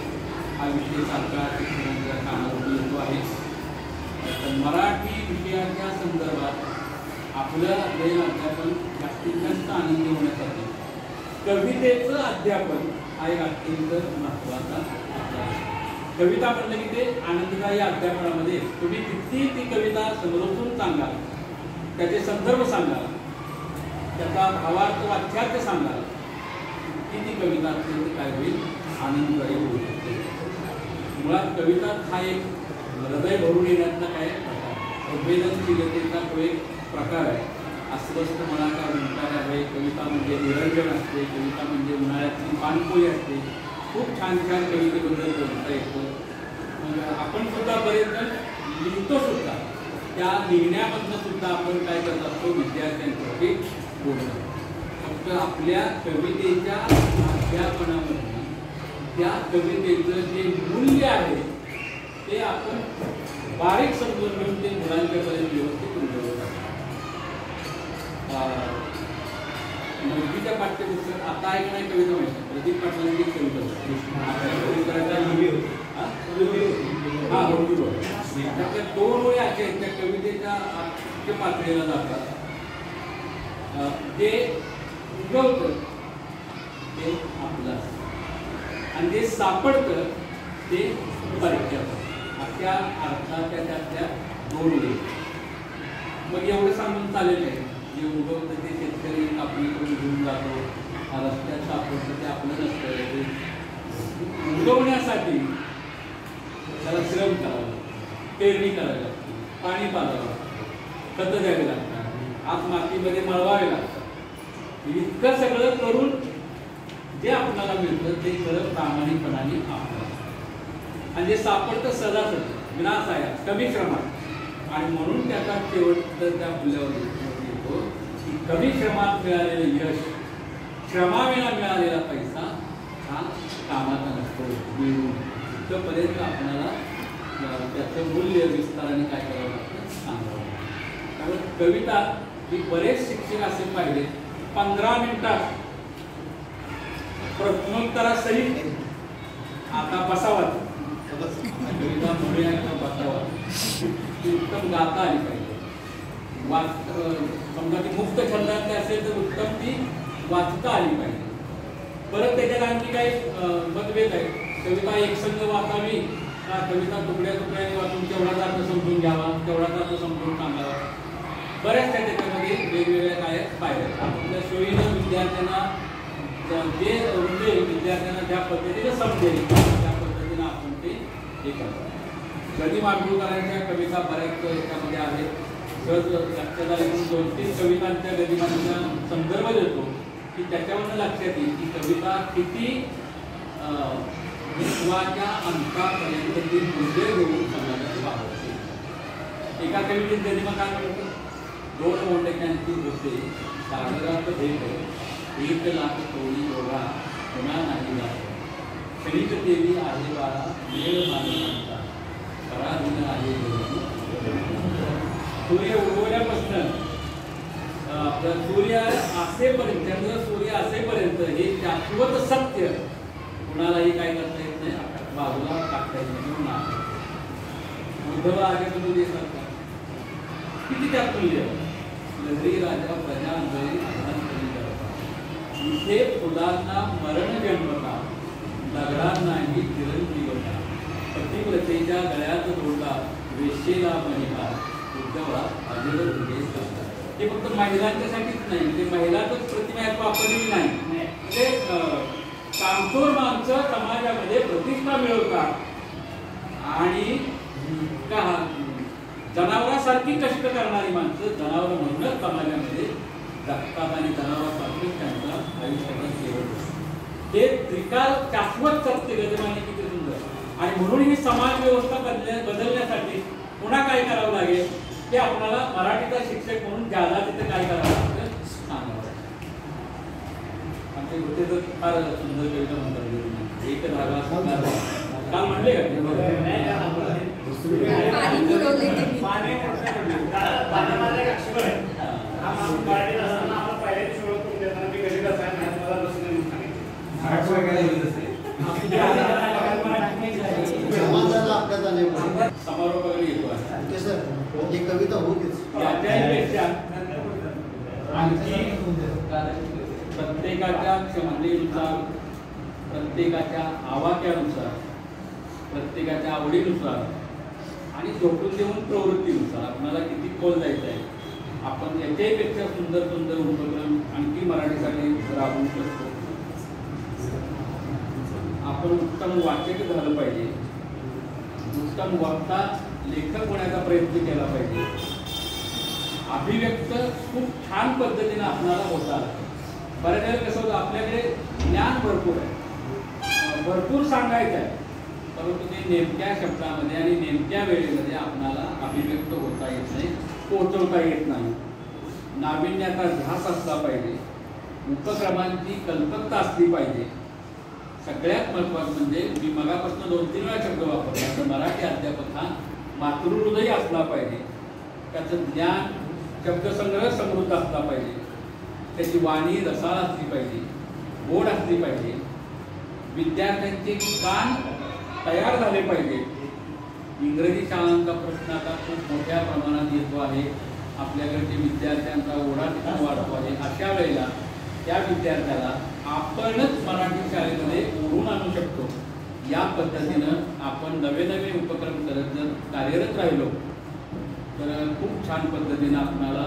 Speaker 1: हा विषय सारखा शिक्षणाच्या कानावर येतो आहे. तर मराठी विषयाच्या संदर्भात आपलं अध्ययन अध्यापन जास्तीत जास्त आनंदी होण्यासाठी कवितेचं अध्यापन हा एक अत्यंत महत्त्वाचा मुद्दा आहे. कविता म्हटलं की ते आनंददायी अध्यापनामध्ये तुम्ही किती ती कविता समजून सांगाल, त्याचे संदर्भ सांगाल, त्याचा भावार्थ वाच्यार्थ सांगाल, की ती कविता अत्यंत काय होईल, आनंददायी होऊ शकते. मुळात कविता हा एक हृदय भरून येण्याचा काय प्रकार, संवेदनशीलतेचा तो एक प्रकार आहे. अस्वस्थ मनाचा गुंतार आहे. कविता म्हणजे निरंजन असते, कविता म्हणजे उन्हाळ्यातली पानपोळी असते. खूप छान छान कवितेबद्दल बोलता येतं. मग आपण सुद्धा बरेच जण लिहितो सुद्धा, त्या लिहिण्यामधनं सुद्धा आपण काय करत असतो, विद्यार्थ्यांसाठी बोलतो. फक्त आपल्या कवितेच्या अध्यापनामधून त्या कवितेचं जे मूल्य आहे ते आपण बारीक समजून घेऊन ते मुलांच्यापर्यंत व्यवस्थित उमटवलं जातं. नववीच्या पाठ्यपुस्तक आता आहे का नाही कविता माहिती, प्रदीप पाटलांची कविता त्याच्या 2 ओळी अशा आहेत त्या कवितेच्या आख्य पातळीला जातात. जे उगवतं ते आपलं आणि जे सापडतं ते परक्याचं, अशा अर्थाच्या त्यातल्या 2 ओळी. मग एवढं सांगून चालेल नाही. जे उगवतं ते शेतकरी कापणीकडून घेऊन जातो, रस्त्यात सापडतं ते आपलं नसतं. ते उगवण्यासाठी त्याला श्रम करावं लागतं, पेरणी करावी लागते, पाणी पाजावं लागतं, खतं द्यावी लागतात, आत मातीमध्ये मळवावे लागतात. इतकं सगळं करून जे आपल्याला मिळतं ते खरं प्रामाणिकपणाने आपलं आणि जे सापडतं सदाच विनाशाया कमी श्रमात. आणि म्हणून त्याचा शेवट त्या फुल्यावर येतो की कमी श्रमात मिळालेलं यश, श्रमाविना मिळालेला पैसा हा कामाचा नसतो. मिळून इथपर्यंत आपल्याला त्याचं मूल्य विस्ताराने काय करावं लागतं, सांगावं लागतं. त्यामुळे कविता ही बरेच शिक्षक असे पाहिले 15 मिनिटात प्रश्नोत्तरासहित आता बसावा कविता म्हणूया किंवा बसावा ती उत्तम गाता आली पाहिजे. समजा ती मुक्त छंदातली असेल तर उत्तम ती वाचता आली पाहिजे. परत त्याच्यात आणखी काही मतभेद आहे. कविता एकसंग वाचावी का कविता तुकड्या तुकड्याने वाचून तेवढाच अर्थ समजून घ्यावा, तेवढाच अर्थ समजून सांगावा. बऱ्याच त्याच्यामध्ये वेगवेगळ्या काय पाहिजे. आपल्या सोयीनं विद्यार्थ्यांना जे रुंदेल, विद्यार्थ्यांना ज्या पद्धतीने समजेल त्या पद्धतीनं आपण ते हे करतो. गदी माडगुळकरांच्या कविता बऱ्याच याच्यामध्ये आहेत. सहज लक्षात आले म्हणून 2-3 कवितांच्या गदिमांचा संदर्भ देतो की त्याच्यावरनं लक्षात येईल की कविता किती विश्वाच्या अंतापर्यंत ती मुद्दे घेऊन समाजात वापरते. एका कवितेत गदिमा काय म्हणतो, 2 मोंडक्यांची होते सागरात भेट, 1 लाख कोळी ओढा पुन्हा नाही जातो. क्षणिक देवी आहे बाळा वेळ मानवांचा, पराधीन आहे सूर्य उगवल्यापासून आपलं सूर्य असेपर्यंत, चंद्र सूर्य असेपर्यंत हे शाश्वत सत्य कुणालाही काय करता येत नाही, बाजूला टाकता येत नाही. म्हणून उद्धव आगे तुम्ही देतात का किती त्यात मूल्य. लहरी राजा प्रजा अंजळी आधान करी करता, इथे फुलांना मरण जन्मता, दगडांनाही चिरंजीवता, पतिव्रतेच्या गळ्यात जोडला वेशेला महिला, उद्धवला अजर उदेश करतात. हे फक्त महिलांच्यासाठीच नाही, ते महिलांचंच प्रतिमा वापरलेली नाही. ते कामचोर माणसं समाजामध्ये प्रतिष्ठा मिळवतात आणि का जनावरांसारखी कष्ट करणारी माणसं जनावर म्हणूनच समाजामध्ये जगतात आणि जनावरांसारखीच त्यांचा आयुष्याचा शेवट असतो. हे त्रिकाल शाश्वत सत्य गदिमाने किती सुंदर. आणि म्हणून ही समाज व्यवस्था बदलण्यासाठी पुन्हा काय करावं लागेल की आपल्याला मराठीचा शिक्षक म्हणून ज्यादा तिथे काय करावं लागतं सांगावं. आमचे होते तर फार सुंदर कविता म्हणतात, एक धागा काल म्हणले का समारोप वगैरे येतो.
Speaker 2: कविता होतीच
Speaker 1: याच्यापेक्षा प्रत्येकाच्या क्षमतेनुसार, प्रत्येकाच्या आवाक्यानुसार, प्रत्येकाच्या आवडीनुसार आणि झोपून देऊन प्रवृत्तीनुसार आपल्याला किती खोल जायचं आहे, आपण याच्यापेक्षा सुंदर सुंदर उपक्रम आणखी मराठीसाठी राबवू शकतो. आपण उत्तम वाचक झालं पाहिजे, उत्तम वक्ता लेखक होण्याचा प्रयत्न केला पाहिजे. अभिव्यक्त खूप छान पद्धतीने आपल्याला होता. बऱ्याच वेळेला कसं होतं, आपल्याकडे ज्ञान भरपूर आहे, भरपूर सांगायचं आहे, परंतु ते नेमक्या शब्दामध्ये आणि नेमक्या वेळेमध्ये आपल्याला अभिव्यक्त होता येत नाही, पोहोचवता येत नाही. नाविन्याचा ध्यास असला पाहिजे, उपक्रमांची कल्पकता असली पाहिजे. सगळ्यात महत्त्वाचं म्हणजे मी मगापासून 2-3 वेळा शब्द वापरला, तर मराठी अध्यापक हा मातृहृदयी असला पाहिजे. त्याचं ज्ञान शब्दसंग्रह समृद्ध असला पाहिजे, त्याची वाणी रसाळ असली पाहिजे, गोड असली पाहिजे. विद्यार्थ्यांचे कान तयार झाले पाहिजे. इंग्रजी शाळांचा प्रश्न आता खूप मोठ्या प्रमाणात येतो आहे, आपल्याकडे विद्यार्थ्यांचा ओढा वाढतो आहे. अशा वेळेला त्या विद्यार्थ्याला आपणच मराठी शाळेमध्ये ओढून आणू शकतो. या पद्धतीनं आपण नवे नवे उपक्रम करत जर कार्यरत राहिलो तर खूप छान पद्धतीनं आपल्याला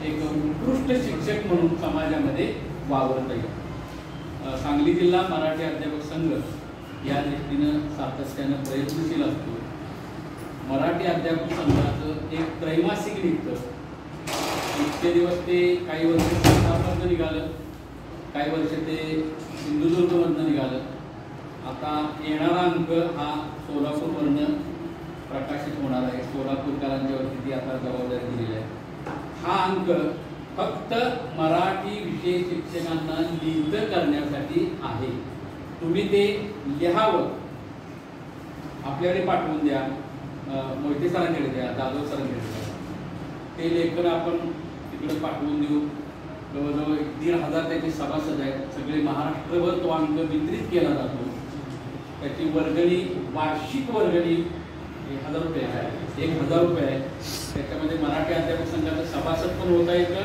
Speaker 1: एक उत्कृष्ट शिक्षक म्हणून समाजामध्ये वावरता येईल. सांगली जिल्हा मराठी अध्यापक संघ या दृष्टीनं सातत्यानं प्रयत्नशील असतो. मराठी अध्यापक संघाचं एक त्रैमासिक निघतं. इतके दिवस ते काही वर्ष सातारमधनं निघालं, काही वर्ष ते सिंधुदुर्गमधनं निघालं. आता येणारा अंक हा सोलापूरवरनं प्रकाशित होणार आहे. सोलापूरकरांच्यावरती ती आता जबाबदारी दिलेली आहे. हा अंक फक्त मराठी विषय शिक्षकांना लिहितं करण्यासाठी आहे. तुम्ही ते लिहावं, आपल्याकडे पाठवून द्या, मोहिते सरांकडे द्या, जाधव सरांकडे द्या. ते लेखन आपण तिकडे पाठवून देऊ. जवळजवळ 1,500 त्याचे सभासद आहेत. सगळे महाराष्ट्रभर तो अंक वितरित केला जातो. त्याची वर्गणी, वार्षिक वर्गणी 1,000 रुपये आहे, 1,000 रुपये आहे. त्याच्यामध्ये मराठी अध्यापक संघाचं सभासद पण होता येतं,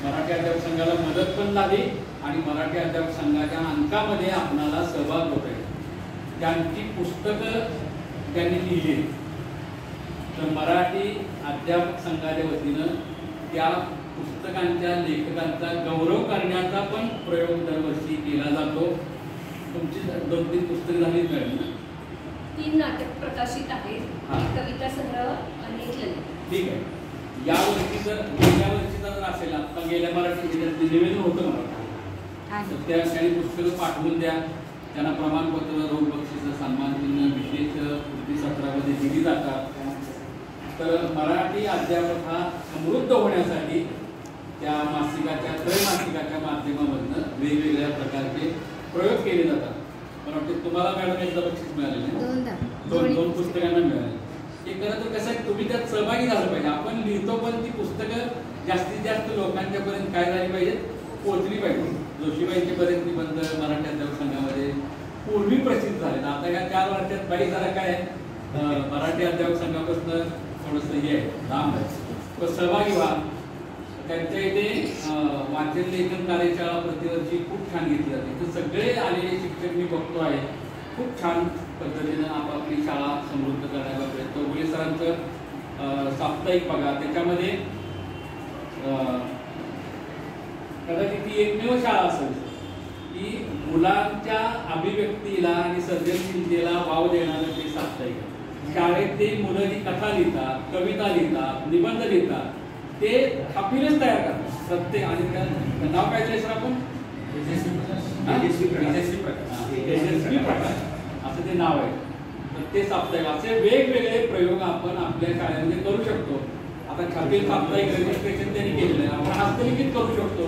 Speaker 1: मराठी अध्यापक संघाला मदत पण झाली आणि मराठी अध्यापक संघाच्या अंकामध्ये आपणाला सहभाग होता येईल. त्यांची पुस्तकं त्यांनी लिहिली, तर मराठी अध्यापक संघाच्या वतीनं त्या पुस्तकांच्या लेखकांचा गौरव करण्याचा पण प्रयोग दरवर्षी केला जातो. तुमची 2-3 पुस्तकं झाली मॅडम ना?
Speaker 3: 3 नाटक प्रकाशित आहेत, कविता संग्रह आणि ललित.
Speaker 1: ठीक आहे. यावर्षी जर गेल्या वर्षीचा जर असेल, आता गेल्या मराठी निवेदन होतं मला, तर त्या काही पुस्तकं पाठवून द्या. त्यांना प्रमाणपत्र, रोख बक्षीस, सन्मान चिन्ह विशेष कृती सत्रामध्ये दिली जातात. तर मराठी अध्यापक हा समृद्ध होण्यासाठी त्या मासिकाच्या, त्रैमासिकाच्या माध्यमामधनं वेगवेगळ्या प्रकारचे प्रयोग केले जातात. मला वाटतं तुम्हाला मॅडम एकदा बक्षीस मिळालेलं आहे, 2 पुस्तकांना मिळाले. हे खरं तर कसं आहे, तुम्ही त्यात सहभागी झालं पाहिजे. आपण लिहितो पण ती पुस्तकं जास्तीत जास्त लोकांच्यापर्यंत काय झाली पाहिजेत, पोहोचली पाहिजे. जोशीबाईंची बरेच निबंध मराठी अध्यापक संघामध्ये पूर्वी प्रसिद्ध झाले. आता या 4 वर्षात बाई जरा काय मराठी अध्यापक संघापासून थोडंसं हे आहे, लांब आहे. तर सहभागी व्हा. त्यांच्या इथे वाचन लेखन कार्यशाळा प्रतिवर्षी खूप छान घेतली जाते. तर सगळे आलेले शिक्षक मी बघतो आहे, खूप छान पद्धतीनं आपापली शाळा समृद्ध करण्याचा प्रयत्न. उगले सरांचं साप्ताहिक बघा, त्याच्यामध्ये कदाचित ती एकमेव शाळा असेल की मुलांच्या अभिव्यक्तीला आणि सर्जनशीलतेला वाव देणारं ते साप्ताहिक. शाळेत ते मुलं जी कथा लिहितात, कविता लिहितात, निबंध लिहितात, ते छापीलच तयार करतात प्रत्येक. आणि त्या नाव काय दिलं सर आपण? तेजस्वी प्रकाश असं ते नाव आहे. तर ते साप्ताहिक असे वेगवेगळे प्रयोग आपण आपल्या शाळेमध्ये करू शकतो. आता छापील साप्ताहिक रजिस्ट्रेशन त्यांनी केलेलं आहे. आपण हस्तलिखित करू शकतो,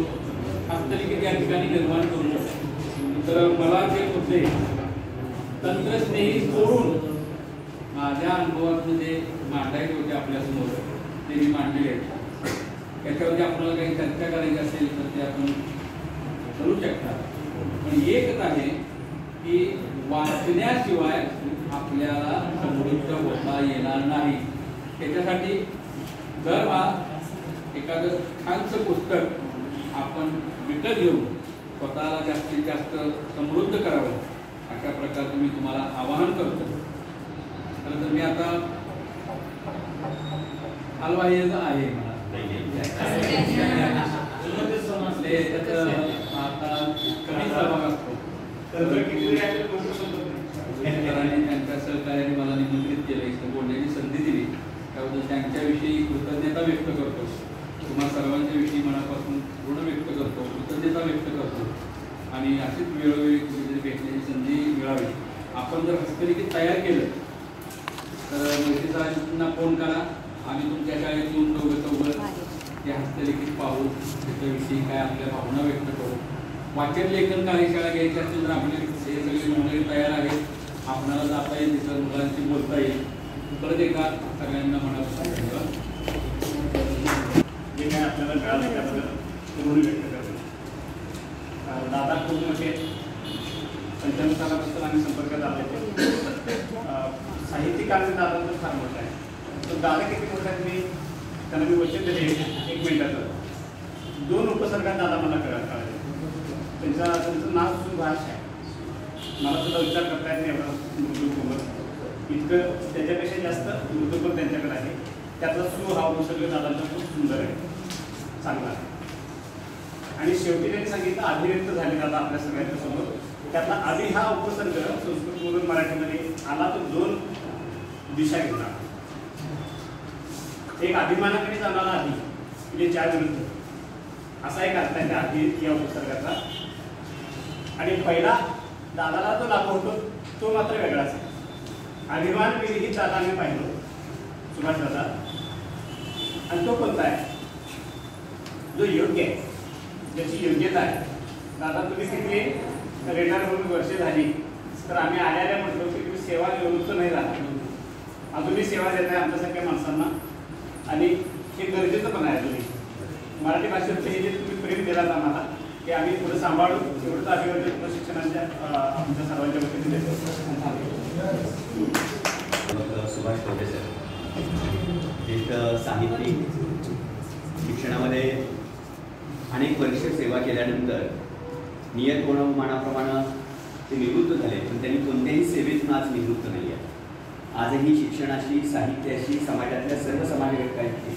Speaker 1: हस्तलिखित या ठिकाणी निर्माण करू शकतो. तर मला जे होते तंत्रस्नेही सोडून माझ्या अनुभवातून जे मांडायचे होते आपल्यासमोर ते मी मांडलेले आहेत. त्याच्यावरती आपल्याला काही चर्चा करायची असेल तर ते आपण करू शकता. पण एकच आहे की वाचण्याशिवाय आपल्याला समृद्ध होता येणार नाही. त्याच्यासाठी जर एखादं छानसं पुस्तक आपण विकत घेऊ स्वतःला जास्तीत जास्त समृद्ध करावं अशा प्रकारचं मी तुम्हाला आवाहन करतो. खरं तर मी आता हलवाई आहे मला आता कमी सहभाग असतो आणि त्यांच्या सहकार्याने मला निमंत्रित केलं, इथं बोलण्याची संधी दिली, त्याबद्दल त्यांच्याविषयी कृतज्ञता व्यक्त करतो. तुम्हा सर्वांच्या विषयी मनापासून ऋण व्यक्त करतो, कृतज्ञता व्यक्त करतो. आणि अशीच वेळोवेळी कुठेतरी भेटण्याची संधी मिळावी. आपण जर हस्तलिखित तयार केलं तर मोहिते सरांना फोन करा, आम्ही तुमच्या शाळेत येऊन दोघं ते हस्तलिखित पाहू, त्याच्याविषयी काय आपल्या भावना व्यक्त करू. वाचन लेखन कार्यशाळा घ्यायची असतील तर आपले हे सगळी मंडळी तयार आहेत, आपणाला जाता येईल, तिथं मुलांशी बोलता येईल. परत एकदा सगळ्यांना मनापासून धन्यवाद.
Speaker 2: जे काय आपल्याला मिळालं त्याबद्दल ऋण व्यक्त करतो. दादा खूप मोठे 55 सालापासून आम्ही संपर्कात आले. साहित्यिकांचे दादा तर फार मोठा आहे. तो दादा किती मोठा आहे मी त्यांना मी वचन दिले 1 मिनिटाचं. 2 उपसर्गात दादा मला कळले. त्यांचं नाव सुभाष आहे. मला सुद्धा विचार करता येत नाही एवढं मृदू कोमल, इतकं त्याच्यापेक्षा जास्त मृदू पण त्यांच्याकडे आहे. त्यातला सु हा उपसर्ग दादांचा खूप सुंदर आहे, चांगला आहे. आणि शेवटी त्यांनी सांगितलं अभिव्यक्त झाले दादा आपल्या सगळ्यांच्या समोर. त्यातला आधी हा उपसर्ग संस्कृतमधून मराठीमध्ये आला तर 2 दिशा घेतला. एक अभिमानाकडे जाणारा आधी म्हणजे ज्या विरुद्ध असा एक अर्थ आहे त्या आधी या उपसर्गाचा. आणि पहिला दादाला जो लागू होतो तो मात्र वेगळाच आहे. अभिमान विरहित दादा आम्ही पाहिलो सुभाष दादा, आणि तो कोणता आहे जो योग्य आहे, ज्याची योग्यता आहे. दादा तुम्ही किती रिटायर होऊन वर्षे झाली तर आम्ही आल्या म्हटलो की तुम्ही सेवा निवृत्त नाही झाला, अजूनही सेवा देत आहे आमच्यासारख्या माणसांना. आणि हे गरजेचं पण आहे. तुम्ही मराठी भाषेचं हे जे तुम्ही प्रेम दिलात आम्हाला ते आम्ही पुढे सांभाळू, एवढंच अभिवादन प्रशिक्षणाच्या आमच्या सर्वांच्या वतीने देतो.
Speaker 4: सुभाष प्रोफेसर एक साहित्यिक, शिक्षणामध्ये अनेक वर्ष सेवा केल्यानंतर नियत गुणमानाप्रमाणे ते निवृत्त झाले, पण त्यांनी कोणत्याही सेवेतून आज निवृत्त नाही आहे. आजही शिक्षणाशी, साहित्याशी, समाजातल्या सर्व समाज घटकांची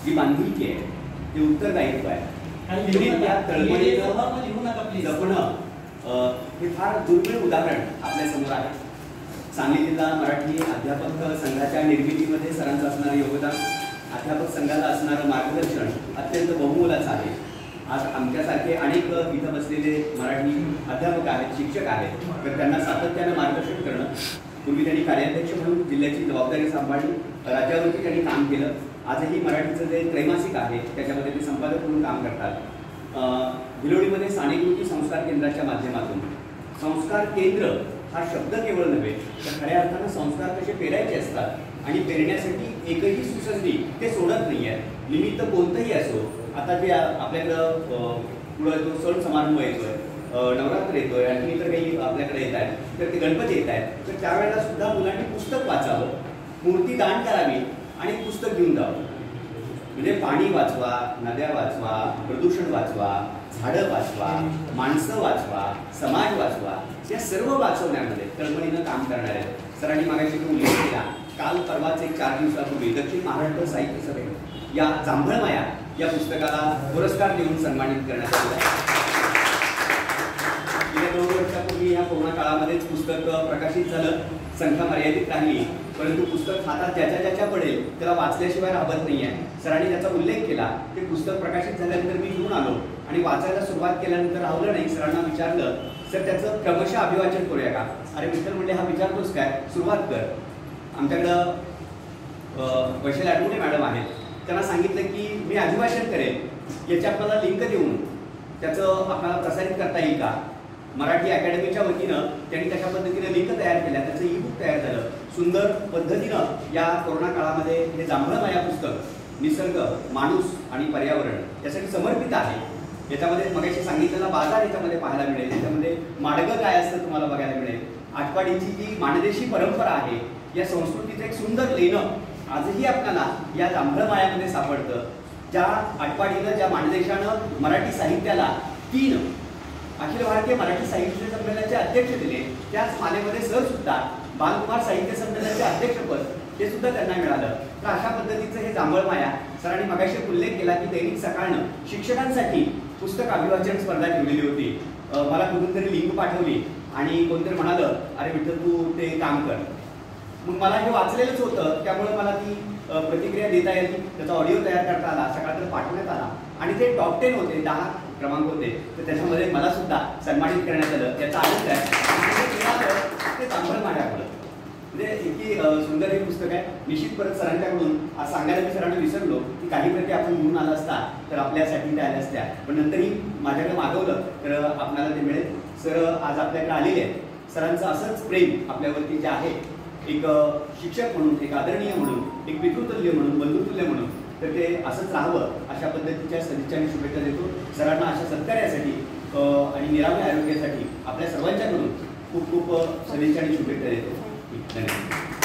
Speaker 4: जी बांधिलकी आहे ते उत्तरदायित्व आहे. त्या तळमळीनं जपणं हे फार दुर्मिळ उदाहरण आपल्या समोर आहे. सांगली जिल्हा मराठी अध्यापक संघाच्या निर्मितीमध्ये सरांचं असणारं योगदान, अध्यापक संघाला असणारं मार्गदर्शन अत्यंत बहुमोलाचं आहे. आज आमच्यासारखे अनेक इथं बसलेले मराठी अध्यापक आहेत, शिक्षक आहेत, तर त्यांना सातत्यानं मार्गदर्शन करणं. पूर्वी त्यांनी कार्याध्यक्ष म्हणून जिल्ह्याची जबाबदारी सांभाळली, राज्यावरती त्यांनी काम केलं. आजही मराठीचं जे त्रैमासिक आहे त्याच्यामध्ये ते संपादक म्हणून काम करतात. भिलोडीमध्ये सानेकृती संस्कार केंद्राच्या माध्यमातून संस्कार केंद्र हा शब्द केवळ नव्हे तर खऱ्या अर्थानं संस्कार कसे पेरायचे असतात आणि पेरण्यासाठी एकही सुसंधी ते सोडत नाही आहे. निमित्त कोणतंही असो, आता जे आपल्याकडं पुढं जो सण समारंभ येतोय, नवरात्र येतोय, आणखी इतर काही आपल्याकडे येत आहेत, तर ते गणपती येत आहेत, तर त्यावेळेला सुद्धा मुलांनी पुस्तक वाचावं, मूर्ती दान करावी आणि पुस्तक घेऊन जावं. म्हणजे पाणी वाचवा, नद्या वाचवा, प्रदूषण वाचवा, झाडं वाचवा, माणसं वाचवा, समाज वाचवा, या सर्व वाचवण्यामध्ये तळमळीनं काम करणार आहेत. सरांनी मागाशी उल्लेख केला, काल परवाच एक 4 दिवसापूर्वी दक्षिण महाराष्ट्र साहित्य सभेत या जांभळमाया या पुस्तकाला पुरस्कार देऊन सन्मानित करण्यात आलं. गेल्या 2 वर्षापूर्वी या कोरोना काळामध्येच पुस्तक प्रकाशित झालं. संख्या मर्यादित राहिली, परंतु पुस्तक हातात ज्याच्या पडेल त्याला वाचल्याशिवाय राहत नाही आहे. सरांनी त्याचा उल्लेख केला. ते पुस्तक प्रकाशित झाल्यानंतर मी घेऊन आलो आणि वाचायला सुरुवात केल्यानंतर राहिलं नाही. सरांना विचारलं, सर त्याचं क्रमशः अभिवाचन करूया का? अरे मिस्टर म्हणले, हा विचारतोस काय, सुरुवात कर. आमच्याकडं वैशाली आठवणे मॅडम आहेत, त्यांना सांगितलं की मी अभिभाषण करेन, याची आपल्याला लिंक देऊन त्याचं आपल्याला प्रसारित करता येईल का? मराठी अकॅडमीच्या वतीनं त्यांनी तशा पद्धतीने लिंक तयार केल्या, त्याचं ई-बुक तयार झालं. सुंदर पद्धतीनं या कोरोना काळामध्ये हे जांभळमाया पुस्तक निसर्ग, माणूस आणि पर्यावरण यासाठी समर्पित आहे. याच्यामध्ये मगाशी सांगितलेला बाजार याच्यामध्ये पाहायला मिळेल. याच्यामध्ये माडगं काय असतं तुम्हाला बघायला मिळेल. आटपाडीची जी माणदेशी परंपरा आहे या संस्कृतीचं एक सुंदर लेणं आजही आपल्याला या जांभळमायामध्ये सापडतं. ज्या आटपाडीनं, ज्या माणदेशानं मराठी साहित्याला 3 अखिल भारतीय मराठी साहित्य संमेलनाचे अध्यक्ष दिले. त्याच मालेमध्ये सर सुद्धा बालकुमार साहित्य संमेलनाचे अध्यक्षपद हे सुद्धा त्यांना मिळालं. तर अशा पद्धतीचं हे जांभळ माया. सरांनी मगाशी उल्लेख केला की दैनिक सकाळनं शिक्षकांसाठी पुस्तक अभिवाचन स्पर्धा ठेवलेली होती. मला कुठून तरी लिंक पाठवली आणि कोणतरी म्हणालं, अरे विठ्ठल तू ते काम कर. मग मला हे वाचलेलंच होतं, त्यामुळे मला ती प्रतिक्रिया देता येईल, त्याचा ऑडिओ तयार करता आला, सकाळपर्यंत पाठवण्यात आला आणि ते टॉप 10 होते, 10 क्रमांक होते. तर त्याच्यामध्ये मला सुद्धा सन्मानित करण्यात आलं. याचा आनंद आहे. ते जांभळ मायाकडं म्हणजे इतकी सुंदर हे पुस्तक आहे. निश्चित परत सरांच्याकडून आज सांगायला मी सरांना विसरलो की काही प्रती आपण घेऊन आला असता तर आपल्यासाठी त्या आल्या असत्या, पण नंतरही माझ्याकडे मागवलं तर आपल्याला ते मिळेल. सर आज आपल्याकडे आलेले आहेत. सरांचं असंच प्रेम आपल्यावरती जे आहे, एक शिक्षक म्हणून, एक आदरणीय म्हणून, एक पितृतुल्य म्हणून, बंधुतुल्य म्हणून, तर ते असंच राहावं अशा पद्धतीच्या सदिच्छा आणि शुभेच्छा देतो. सरांना अशा सत्कार्यासाठी आणि निरामय आरोग्यासाठी आपल्या सर्वांच्याकडून खूप खूप सदिच्छा आणि शुभेच्छा देतो. धन्यवाद.